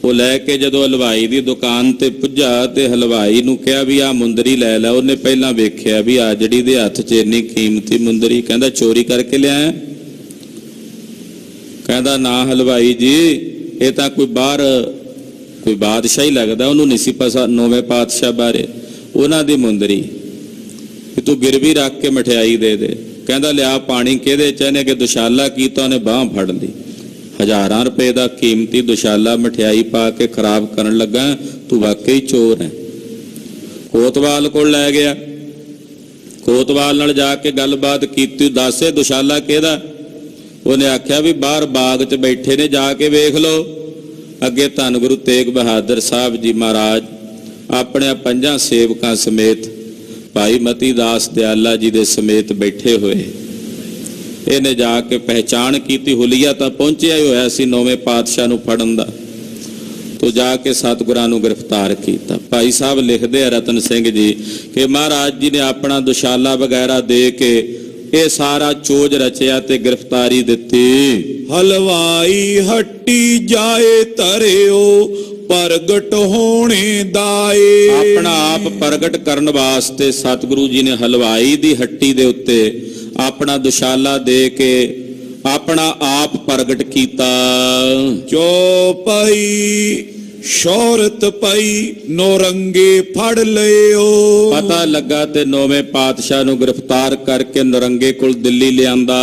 ਉਹ ਲੈ ਕੇ ਜਦੋਂ ਹਲਵਾਈ ਦੀ ਦੁਕਾਨ ਤੇ ਪੁੱਜਾ ਤੇ ਹਲਵਾਈ ਨੂੰ ਕਿਹਾ ਵੀ ਆ ਮੁੰਦਰੀ ਲੈ ਲੈ। ਉਹਨੇ ਪਹਿਲਾਂ ਵੇਖਿਆ ਵੀ ਆ ਜਿਹੜੀ ਦੇ ਹੱਥ 'ਚ ਇੰਨੀ ਕੀਮਤੀ ਮੁੰਦਰੀ, ਕਹਿੰਦਾ ਚੋਰੀ ਕਰਕੇ ਲਿਆਇਆ। ਕਹਿੰਦਾ ਨਾ ਹਲਵਾਈ ਜੀ, ਇਹ ਤਾਂ ਕੋਈ ਬਾਹਰ ਕੋਈ ਬਾਦਸ਼ਾਹ ਹੀ ਲੱਗਦਾ, ਉਹਨੂੰ ਨਹੀਂ ਸੀ ਪਤਾ ਨੌਵੇਂ ਪਾਤਸ਼ਾਹ ਬਾਰੇ। ਉਹਨਾਂ ਦੀ ਮੁੰਦਰੀ ਕਿ ਤੂੰ ਗਿਰਵੀ ਰੱਖ ਕੇ ਮਠਿਆਈ ਦੇ ਦੇ। ਕਹਿੰਦਾ ਲਿਆ ਪਾਣੀ ਕਿਹਦੇ ਚ? ਇਹਨੇ ਕਿ ਦੁਸ਼ਾਲਾ ਕੀਤਾ, ਉਹਨੇ ਬਾਂਹ ਫੜ ਲਈ। ਹਜ਼ਾਰਾਂ ਰੁਪਏ ਦਾ ਕੀਮਤੀ ਦੁਸ਼ਾਲਾ ਮਠਿਆਈ ਪਾ ਕੇ ਖਰਾਬ ਕਰਨ ਲੱਗਾ, ਤੂੰ ਵਾਕਈ ਚੋਰ ਹੈ। ਕੋਤਵਾਲ ਕੋਲ ਲੈ ਗਿਆ। ਕੋਤਵਾਲ ਨਾਲ ਜਾ ਕੇ ਗੱਲਬਾਤ ਕੀਤੀ, ਦੱਸੇ ਦੁਸ਼ਾਲਾ ਕਿਹਦਾ? ਉਹਨੇ ਆਖਿਆ ਵੀ ਬਾਹਰ ਬਾਗ 'ਚ ਬੈਠੇ ਨੇ, ਜਾ ਕੇ ਵੇਖ ਲਓ। ਅੱਗੇ ਧੰਨ ਗੁਰੂ ਤੇਗ ਬਹਾਦਰ ਸਾਹਿਬ ਜੀ ਮਹਾਰਾਜ ਆਪਣੇ 5 ਸੇਵਕਾਂ ਸਮੇਤ, ਭਾਈ ਮਤੀ ਦਾਸ ਦਿਆਲਾ ਜੀ ਦੇ ਸਮੇਤ ਬੈਠੇ ਹੋਏ। ਇਹਨੇ ਜਾ ਕੇ ਪਹਿਚਾਣ ਕੀਤੀ। ਹੁਲੀਆ ਤਾਂ ਪਹੁੰਚਿਆ ਹੀ ਹੋਇਆ ਸੀ ਨੌਵੇਂ ਪਾਤਸ਼ਾਹ ਨੂੰ ਫੜਨ ਦਾ। ਤੋ ਜਾ ਕੇ ਸਤਿਗੁਰਾਂ ਨੂੰ ਗ੍ਰਿਫਤਾਰ ਕੀਤਾ। ਭਾਈ ਸਾਹਿਬ ਲਿਖਦੇ ਆ ਰਤਨ ਸਿੰਘ ਜੀ ਕਿ ਮਹਾਰਾਜ ਜੀ ਨੇ ਆਪਣਾ ਦੁਸ਼ਾਲਾ ਵਗੈਰਾ ਦੇ ਕੇ ਇਹ ਸਾਰਾ ਚੋਜ ਰਚਿਆ ਤੇ ਗ੍ਰਿਫਤਾਰੀ ਦਿੱਤੀ। ਹਲਵਾਈ ਹੱਟੀ ਜਾਏ ਧਰਿਓ ਪ੍ਰਗਟ ਹੋਣੇ ਦਾਏ। ਆਪਣਾ ਆਪ ਪ੍ਰਗਟ ਕਰਨ ਵਾਸਤੇ ਸਤਿਗੁਰੂ ਜੀ ਨੇ ਹਲਵਾਈ ਦੀ ਹੱਟੀ ਦੇ ਉੱਤੇ ਆਪਣਾ ਦੁਸ਼ਾਲਾ ਦੇ ਕੇ ਆਪਣਾ ਆਪ ਪ੍ਰਗਟ ਕੀਤਾ। ਚੌਪਈ ਸ਼ੌਹਰਤ ਪਈ ਨੌਰੰਗੇ ਫੜ ਲਿਓ। ਪਤਾ ਲੱਗਾ ਤੇ ਨੌਵੇਂ ਪਾਤਸ਼ਾਹ ਨੂੰ ਗ੍ਰਿਫਤਾਰ ਕਰਕੇ ਨੌਰੰਗੇ ਕੋਲ ਦਿੱਲੀ ਲਿਆਂਦਾ।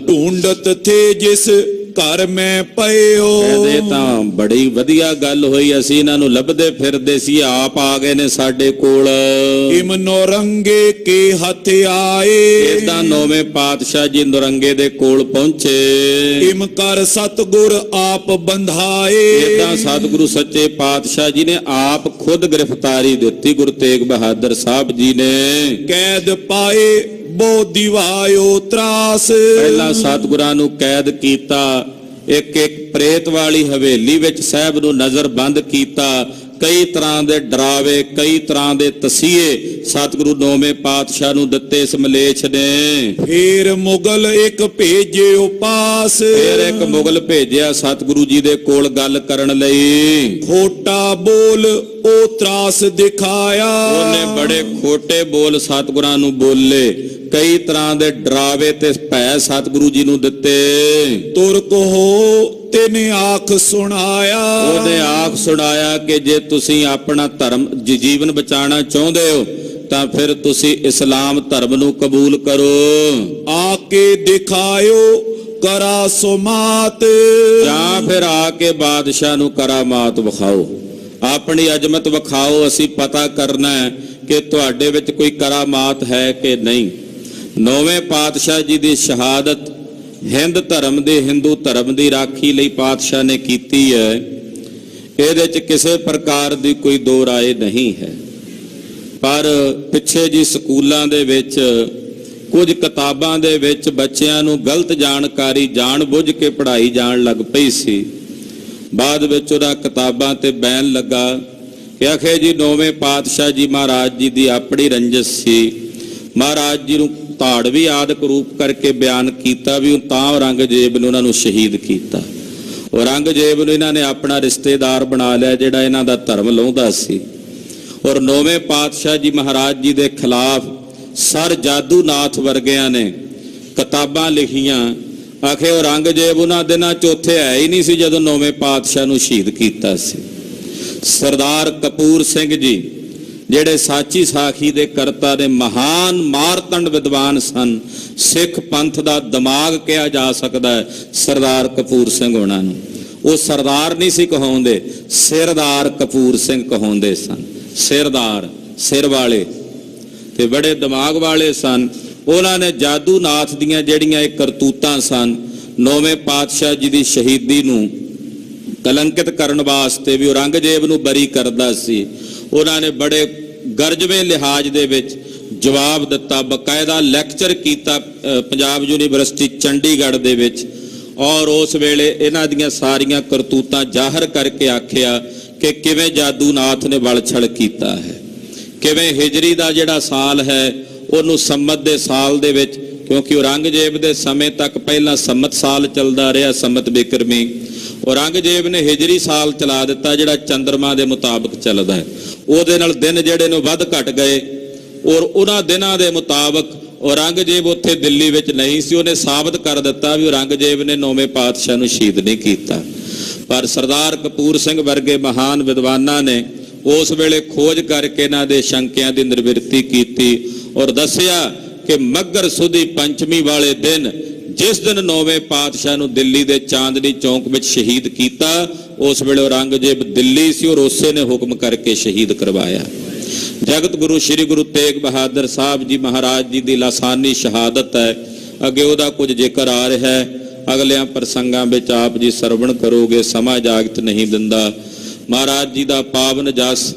ਢੂੰਡਤ ਥੇ ਜਿਸ ਘਰ ਮੈਂ ਪਇਓ। ਇਹਦੇ ਤਾਂ ਬੜੀ ਵਧੀਆ ਗੱਲ ਹੋਈ, ਅਸੀਂ ਇਹਨਾਂ ਨੂੰ ਲੱਭਦੇ ਫਿਰਦੇ ਸੀ, ਆਪ ਆ ਗਏ ਨੇ ਸਾਡੇ ਕੋਲ। ਇਮ ਨੌਰੰਗੇ ਕੇ ਹੱਥ ਆਏ। ਏਦਾਂ ਨੌਵੇਂ ਪਾਤਸ਼ਾਹ ਜੀ ਨੌਰੰਗੇ ਦੇ ਕੋਲ ਪਹੁੰਚੇ। ਇਮ ਕਰ ਸਤਿਗੁਰ ਆਪ ਬੰਧਾਏ। ਏਦਾਂ ਸਤਿਗੁਰੂ ਸੱਚੇ ਪਾਤਸ਼ਾਹ ਜੀ ਨੇ ਆਪ ਖੁਦ ਗ੍ਰਿਫਤਾਰੀ ਦਿੱਤੀ। ਗੁਰੂ ਤੇਗ ਬਹਾਦਰ ਸਾਹਿਬ ਜੀ ਨੇ ਕੈਦ ਪਾਏ ਬੋ ਦਿਵਾਇਓ ਤਰਾਸ। ਪਹਿਲਾਂ ਸਤਿਗੁਰਾਂ ਨੂੰ ਕੈਦ ਕੀਤਾ, ਇੱਕ ਇੱਕ ਪ੍ਰੇਤ ਵਾਲੀ ਹਵੇਲੀ ਵਿੱਚ ਸਾਹਿਬ ਨੂੰ ਨਜ਼ਰਬੰਦ ਕੀਤਾ। ਕਈ ਤਰ੍ਹਾਂ ਦੇ ਡਰਾਵੇ, ਕਈ ਤਰ੍ਹਾਂ ਦੇ ਤਸੀਹੇ ਸਤਿਗੁਰੂ ਨੌਵੇਂ ਪਾਤਸ਼ਾਹ ਨੂੰ ਦਿੱਤੇ ਇਸ ਮਲੇਛ ਨੇ। ਫੇਰ ਮੁਗਲ ਇੱਕ ਭੇਜਿਓ ਪਾਸ। ਫੇਰ ਇੱਕ ਮੁਗਲ ਭੇਜਿਆ ਸਤਿਗੁਰੂ ਜੀ ਦੇ ਕੋਲ ਗੱਲ ਕਰਨ ਲਈ। ਖੋਟਾ ਬੋਲ ਉਹ ਤਰਾਸ ਦਿਖਾਇਆ। ਉਹਨੇ ਬੜੇ ਖੋਟੇ ਬੋਲ ਸਤਿਗੁਰਾਂ ਨੂੰ ਬੋਲੇ, ਕਈ ਤਰ੍ਹਾਂ ਦੇ ਡਰਾਵੇ ਤੇ ਭੈ ਸਤਿਗੁਰੂ ਜੀ ਨੂੰ ਦਿੱਤੇ। ਤੁਰਕ ਹੋ ਤੈਨੇ ਆਖ ਸੁਣਾਇਆ। ਉਹਨੇ ਆਖ ਸੁਣਾਇਆ ਕਿ ਜੇ ਤੁਸੀਂ ਆਪਣਾ ਧਰਮ ਜੀਵਨ ਬਚਾਉਣਾ ਚਾਹੁੰਦੇ ਹੋ ਤਾਂ ਫਿਰ ਤੁਸੀਂ ਇਸਲਾਮ ਧਰਮ ਨੂੰ ਕਬੂਲ ਕਰੋ। आके दिखायो करा सुमात। ਜਾਂ ਫਿਰ ਆ ਕੇ ਬਾਦਸ਼ਾਹ ਨੂੰ ਕਰਾਮਾਤ ਵਿਖਾਓ, ਆਪਣੀ ਅਜ਼ਮਤ ਵਿਖਾਓ। ਅਸੀਂ ਪਤਾ ਕਰਨਾ ਹੈ ਕਿ ਤੁਹਾਡੇ ਵਿੱਚ ਕੋਈ ਕਰਾਮਾਤ ਹੈ ਕਿ ਨਹੀਂ। ਨੌਵੇਂ ਪਾਤਸ਼ਾਹ ਜੀ ਦੀ ਸ਼ਹਾਦਤ ਹਿੰਦ ਧਰਮ ਦੇ ਹਿੰਦੂ ਧਰਮ ਦੀ ਰਾਖੀ ਲਈ ਪਾਤਸ਼ਾਹ ਨੇ ਕੀਤੀ ਹੈ। ਇਹਦੇ 'ਚ ਕਿਸੇ ਪ੍ਰਕਾਰ ਦੀ ਕੋਈ ਦੋ ਰਾਏ ਨਹੀਂ ਹੈ। ਪਰ ਪਿੱਛੇ ਜੀ ਸਕੂਲਾਂ ਦੇ ਵਿੱਚ ਕੁਝ ਕਿਤਾਬਾਂ ਦੇ ਵਿੱਚ ਬੱਚਿਆਂ ਨੂੰ ਗਲਤ ਜਾਣਕਾਰੀ ਜਾਣ ਬੁੱਝ ਕੇ ਪੜ੍ਹਾਈ ਜਾਣ ਲੱਗ ਪਈ ਸੀ। ਬਾਅਦ ਵਿੱਚ ਉਹਦਾ ਕਿਤਾਬਾਂ ਤੇ ਬੈਨ ਲੱਗਾ ਕਿ ਆਖੇ ਜੀ ਨੌਵੇਂ ਪਾਤਸ਼ਾਹ ਜੀ ਮਹਾਰਾਜ ਜੀ ਦੀ ਆਪਣੀ ਰੰਜਿਸ਼ ਸੀ। ਮਹਾਰਾਜ ਜੀ ਨੂੰ ਧਾੜਵੀ ਆਦਿਕ ਰੂਪ ਕਰਕੇ ਬਿਆਨ ਕੀਤਾ ਵੀ ਤਾਂ ਔਰੰਗਜ਼ੇਬ ਨੇ ਉਹਨਾਂ ਨੂੰ ਸ਼ਹੀਦ ਕੀਤਾ। ਔਰੰਗਜ਼ੇਬ ਨੂੰ ਇਹਨਾਂ ਨੇ ਆਪਣਾ ਰਿਸ਼ਤੇਦਾਰ ਬਣਾ ਲਿਆ ਜਿਹੜਾ ਇਹਨਾਂ ਦਾ ਧਰਮ ਲਾਉਂਦਾ ਸੀ। ਔਰ ਨੌਵੇਂ ਪਾਤਸ਼ਾਹ ਜੀ ਮਹਾਰਾਜ ਜੀ ਦੇ ਖਿਲਾਫ ਸਰ ਜਾਦੂਨਾਥ ਵਰਗਿਆਂ ਨੇ ਕਿਤਾਬਾਂ ਲਿਖੀਆਂ। ਆਖੇ ਔਰੰਗਜ਼ੇਬ ਉਹਨਾਂ ਦਿਨਾਂ 'ਚ ਉੱਥੇ ਹੈ ਹੀ ਨਹੀਂ ਸੀ ਜਦੋਂ ਨੌਵੇਂ ਪਾਤਸ਼ਾਹ ਨੂੰ ਸ਼ਹੀਦ ਕੀਤਾ ਸੀ। ਸਰਦਾਰ ਕਪੂਰ ਸਿੰਘ ਜੀ ਜਿਹੜੇ ਸਾਚੀ ਸਾਖੀ ਦੇ ਕਰਤਾ ਨੇ, ਮਹਾਨ ਮਾਰਤੰਡ ਵਿਦਵਾਨ ਸਨ, ਸਿੱਖ ਪੰਥ ਦਾ ਦਿਮਾਗ ਕਿਹਾ ਜਾ ਸਕਦਾ ਹੈ ਸਰਦਾਰ ਕਪੂਰ ਸਿੰਘ ਉਹਨਾਂ ਨੂੰ। ਉਹ ਸਰਦਾਰ ਨਹੀਂ ਸੀ ਕਹਾਉਂਦੇ, ਸਿਰਦਾਰ ਕਪੂਰ ਸਿੰਘ ਕਹਾਉਂਦੇ ਸਨ। ਸਿਰਦਾਰ, ਸਿਰ ਵਾਲੇ, ਤੇ ਬੜੇ ਦਿਮਾਗ ਵਾਲੇ ਸਨ। ਉਹਨਾਂ ਨੇ ਜਾਦੂਨਾਥ ਦੀਆਂ ਜਿਹੜੀਆਂ ਇਹ ਕਰਤੂਤਾਂ ਸਨ, ਨੌਵੇਂ ਪਾਤਸ਼ਾਹ ਜੀ ਦੀ ਸ਼ਹੀਦੀ ਨੂੰ ਕਲੰਕਿਤ ਕਰਨ ਵਾਸਤੇ ਵੀ ਔਰੰਗਜ਼ੇਬ ਨੂੰ ਬਰੀ ਕਰਦਾ ਸੀ। ਉਹਨਾਂ ਨੇ ਬੜੇ ਗਰਜਵੇਂ ਲਿਹਾਜ਼ ਦੇ ਵਿੱਚ ਜਵਾਬ ਦਿੱਤਾ, ਬਕਾਇਦਾ ਲੈਕਚਰ ਕੀਤਾ ਪੰਜਾਬ ਯੂਨੀਵਰਸਿਟੀ ਚੰਡੀਗੜ੍ਹ ਦੇ ਵਿੱਚ। ਔਰ ਉਸ ਵੇਲੇ ਇਹਨਾਂ ਦੀਆਂ ਸਾਰੀਆਂ ਕਰਤੂਤਾਂ ਜ਼ਾਹਰ ਕਰਕੇ ਆਖਿਆ ਕਿ ਕਿਵੇਂ ਜਾਦੂਨਾਥ ਨੇ ਵਲਛਲ ਕੀਤਾ ਹੈ, ਕਿਵੇਂ ਹਿਜਰੀ ਦਾ ਜਿਹੜਾ ਸਾਲ ਹੈ ਉਹਨੂੰ ਸੰਮਤ ਦੇ ਸਾਲ ਦੇ ਵਿੱਚ, ਕਿਉਂਕਿ ਔਰੰਗਜ਼ੇਬ ਦੇ ਸਮੇਂ ਤੱਕ ਪਹਿਲਾਂ ਸੰਮਤ ਸਾਲ ਚੱਲਦਾ ਰਿਹਾ, ਸੰਮਤ ਬਿਕਰਮੀ। ਔਰੰਗਜ਼ੇਬ ਨੇ ਹਿਜਰੀ ਸਾਲ ਚਲਾ ਦਿੱਤਾ ਜਿਹੜਾ ਚੰਦਰਮਾ ਦੇ ਮੁਤਾਬਕ ਚੱਲਦਾ ਹੈ। ਉਹਦੇ ਨਾਲ ਦਿਨ ਜਿਹੜੇ ਨੇ ਵੱਧ ਘਟ ਗਏ। ਔਰ ਉਹਨਾਂ ਦਿਨਾਂ ਦੇ ਮੁਤਾਬਕ ਔਰੰਗਜ਼ੇਬ ਉੱਥੇ ਦਿੱਲੀ ਵਿੱਚ ਨਹੀਂ ਸੀ। ਉਹਨੇ ਸਾਬਤ ਕਰ ਦਿੱਤਾ ਵੀ ਔਰੰਗਜ਼ੇਬ ਨੇ ਨੌਵੇਂ ਪਾਤਸ਼ਾਹ ਨੂੰ ਸ਼ਹੀਦ ਨਹੀਂ ਕੀਤਾ। ਪਰ ਸਰਦਾਰ ਕਪੂਰ ਸਿੰਘ ਵਰਗੇ ਮਹਾਨ ਵਿਦਵਾਨਾਂ ਨੇ ਉਸ ਵੇਲੇ ਖੋਜ ਕਰਕੇ ਇਹਨਾਂ ਦੇ ਸ਼ੰਕਿਆਂ ਦੀ ਨਿਵਰਤੀ ਕੀਤੀ ਔਰ ਦੱਸਿਆ ਕਿ ਮੱਘਰ ਸੁਦੀ ਪੰਚਮੀ ਵਾਲੇ ਦਿਨ, ਜਿਸ ਦਿਨ ਨੌਵੇਂ ਪਾਤਸ਼ਾਹ ਨੂੰ ਦਿੱਲੀ ਦੇ ਚਾਂਦਨੀ ਚੌਂਕ ਵਿੱਚ ਸ਼ਹੀਦ ਕੀਤਾ, ਉਸ ਵੇਲੇ ਔਰੰਗਜ਼ੇਬ ਦਿੱਲੀ ਸੀ ਔਰ ਉਸੇ ਨੇ ਹੁਕਮ ਕਰਕੇ ਸ਼ਹੀਦ ਕਰਵਾਇਆ। ਜਗਤ ਗੁਰੂ ਸ੍ਰੀ ਗੁਰੂ ਤੇਗ ਬਹਾਦਰ ਸਾਹਿਬ ਜੀ ਮਹਾਰਾਜ ਜੀ ਦੀ ਲਾਸਾਨੀ ਸ਼ਹਾਦਤ ਹੈ। ਅੱਗੇ ਉਹਦਾ ਕੁਝ ਜ਼ਿਕਰ ਆ ਰਿਹਾ ਹੈ, ਅਗਲਿਆਂ ਪ੍ਰਸੰਗਾਂ ਵਿੱਚ ਆਪ ਜੀ ਸਰਵਣ ਕਰੋਗੇ, ਸਮਾਂ ਇਜਾਜ਼ਤ ਨਹੀਂ ਦਿੰਦਾ। ਮਹਾਰਾਜ ਜੀ ਦਾ ਪਾਵਨ ਜਸ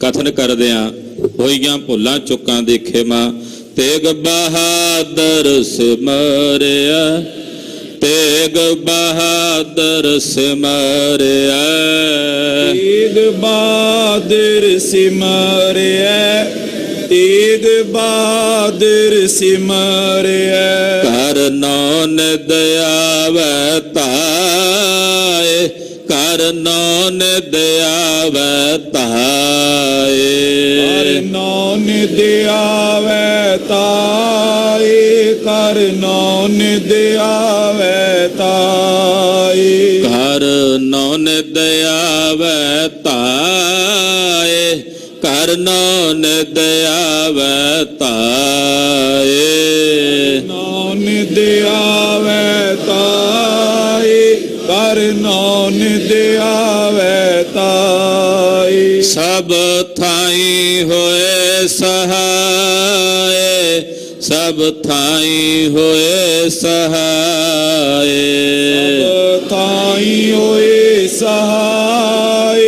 ਕਥਨ ਕਰਦਿਆਂ ਹੋਈਆਂ ਭੁੱਲਾਂ ਚੁੱਕਾਂ ਦੀ ਖਿਮਾ। ਤੇਗ ਬਹਾਦਰ ਸਿਮਰਿਆ, ਤੇਗ ਬਹਾਦਰ ਸਿਮਰਿਆ, तेग बहादुर सिमरिया, तेग बहादुर सिमरिया। ਕਰ ਨੌਨ ਦਇਆਵੈ ਤਾਏ, ਕਰ ਨੌਨ ਦਇਆਵੈ ਤਾਏ। कर नौन दियावै ताए, कर नौन दियावै ताए। ਕਰ ਨੌਨ ਦਇਆਵੈ ਤਾਏ, ਕਰ ਨੌਨ ਦਇਆਵੈ ਤਾਏ। नौन दियावै ताए, कर नौन दियावै ताए। ਸਭ ਥਾਈ ਹੋਏ ਸਹਾਏ, ਸਭ ਥਾਈ ਹੋਏ ਸਹਾਏ। सब थाई होए सहाय,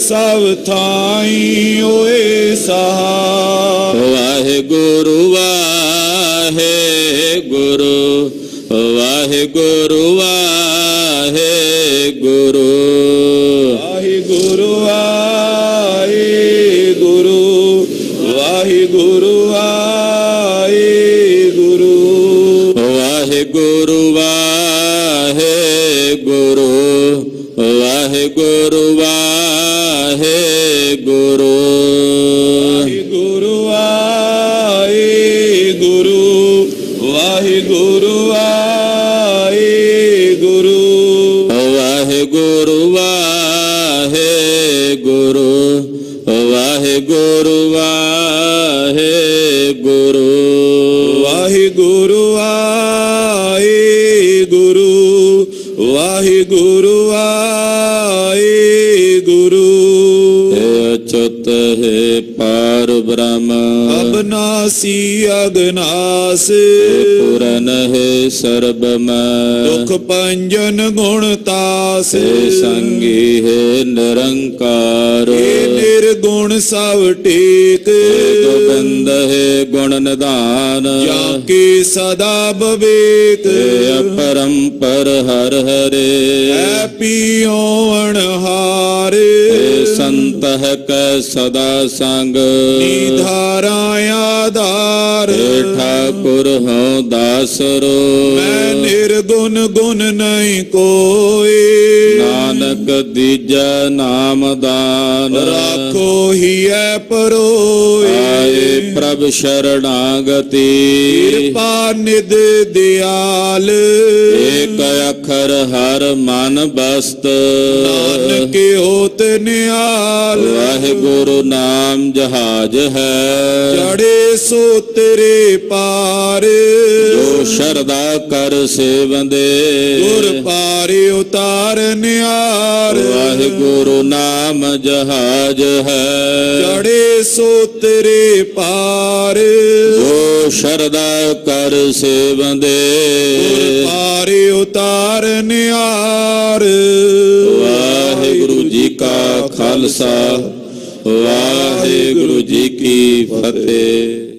सब थाई होए सहाय। ਵਾਹਿਗੁਰੂ ਵਾਹਿਗੁਰੂ, ਵਾਹਿਗੁਰੂ ਵਾਹਿਗੁਰੂ। वाहिगुरु वाहिगुरु, वाहिगुरु वाहिगुरु। ਵਾਹਿਗੁਰੂ ਵਾਹਿਗੁਰੂ, ਵਾਹਿਗੁਰੂ ਵਾਹਿਗੁਰੂ। वाहिगुरु वाहिगुरु, वाहिगुरु वाहिगुरु। ਵਾਹਿਗੁਰੂ ਵਾਹਿਗੁਰੂ। ਵਾਹਿਗੁਰੂ ਵਾਹਿਗੁਰੂ ਵਾਹਿਗੁਰੂ ਵਾਹਿਗੁਰੂ ਵਾਹਿਗੁਰੂ ਵਾਹਿਗੁਰੂ ਹੈ ਅਚੁੱਤ ਹੈ ਪਾਰ ਬ੍ਰਹਮ ਅਬਨਾਸੀ ਅਗਨਾਸ ਪੁਰਨ ਹੈ ਸਰਬ ਮੈਂ ਦੁਖ ਭੰਜਨ ਗੁਣ ਤਾਸ ਹੈ ਸੰਗੀ ਹੈ ਨਿਰੰਕਾਰ ਏ ਨਿਰਗੁਣ ਸਭ ਟੇਕ ਗੋਬਿੰਦ ਹੈ ਗੁਣ ਨਿਧਾਨ ਜਾਂ ਕੀ ਸਦਾ ਬਵੇਕ ਅਪਰੰਪਰ ਹਰ ਹਰੇ ਐ ਪੀਓ ਅਣਹਾਰ ਸੰਤ ਹੈ ਕੈ ਸਦਾ ਸੰਗ ਨਿਧਾਰਾ ਆਧਾਰ ਠਾਕੁਰ ਹਉ ਦਾਸਰੋ ਮੈਂ ਨਿਰਗੁਣ ਗੁਣ ਨਹੀਂ ਕੋਈ ਨਾਨਕ ਦੀਜੈ ਨਾਮ ਦਾਨ ਰਾਖੋ ਹੀ ਐ ਪਰੋਏ ਆਏ ਪ੍ਰਭ ਸ਼ਰਣਾਗਤੀ ਕਿਰਪਾ ਨਿਧ ਦਿਆਲ ਏਕ ਅੱਖਰ ਹਰ ਮਨ ਬਸਤ ਨਾਨਕ ਹੋਤ ਨਿਆਲ ਵਾਹਿਗੁਰੂ ਨਾਮ ਜਹਾਜ ਹੈ ਚੜੇ ਸੋ ਤੇਰੇ ਪਾਰ ਜੋ ਸ਼ਰਦਾ ਕਰ ਸੇਵੰਦੇ ਗੁਰ ਪਾਰਿ ਉਤਾਰ ਨਿਆਰ ਵਾਹਿਗੁਰੂ ਨਾਮ ਜਹਾਜ ਹੈ ਚੜੇ ਸੋ ਤੇਰੇ ਪਾਰ ਜੋ ਸ਼ਰਦਾ ਕਰ ਸੇਵੰਦੇ ਗੁਰ ਪਾਰਿ ਉਤਾਰ ਨਿਆਰ ਵਾਹਿਗੁਰੂ ਜੀ ਕਾ ਖਾਲਸਾ ਵਾਹਿਗੁਰੂ ਜੀ ਕੀ ਫਤਿਹ।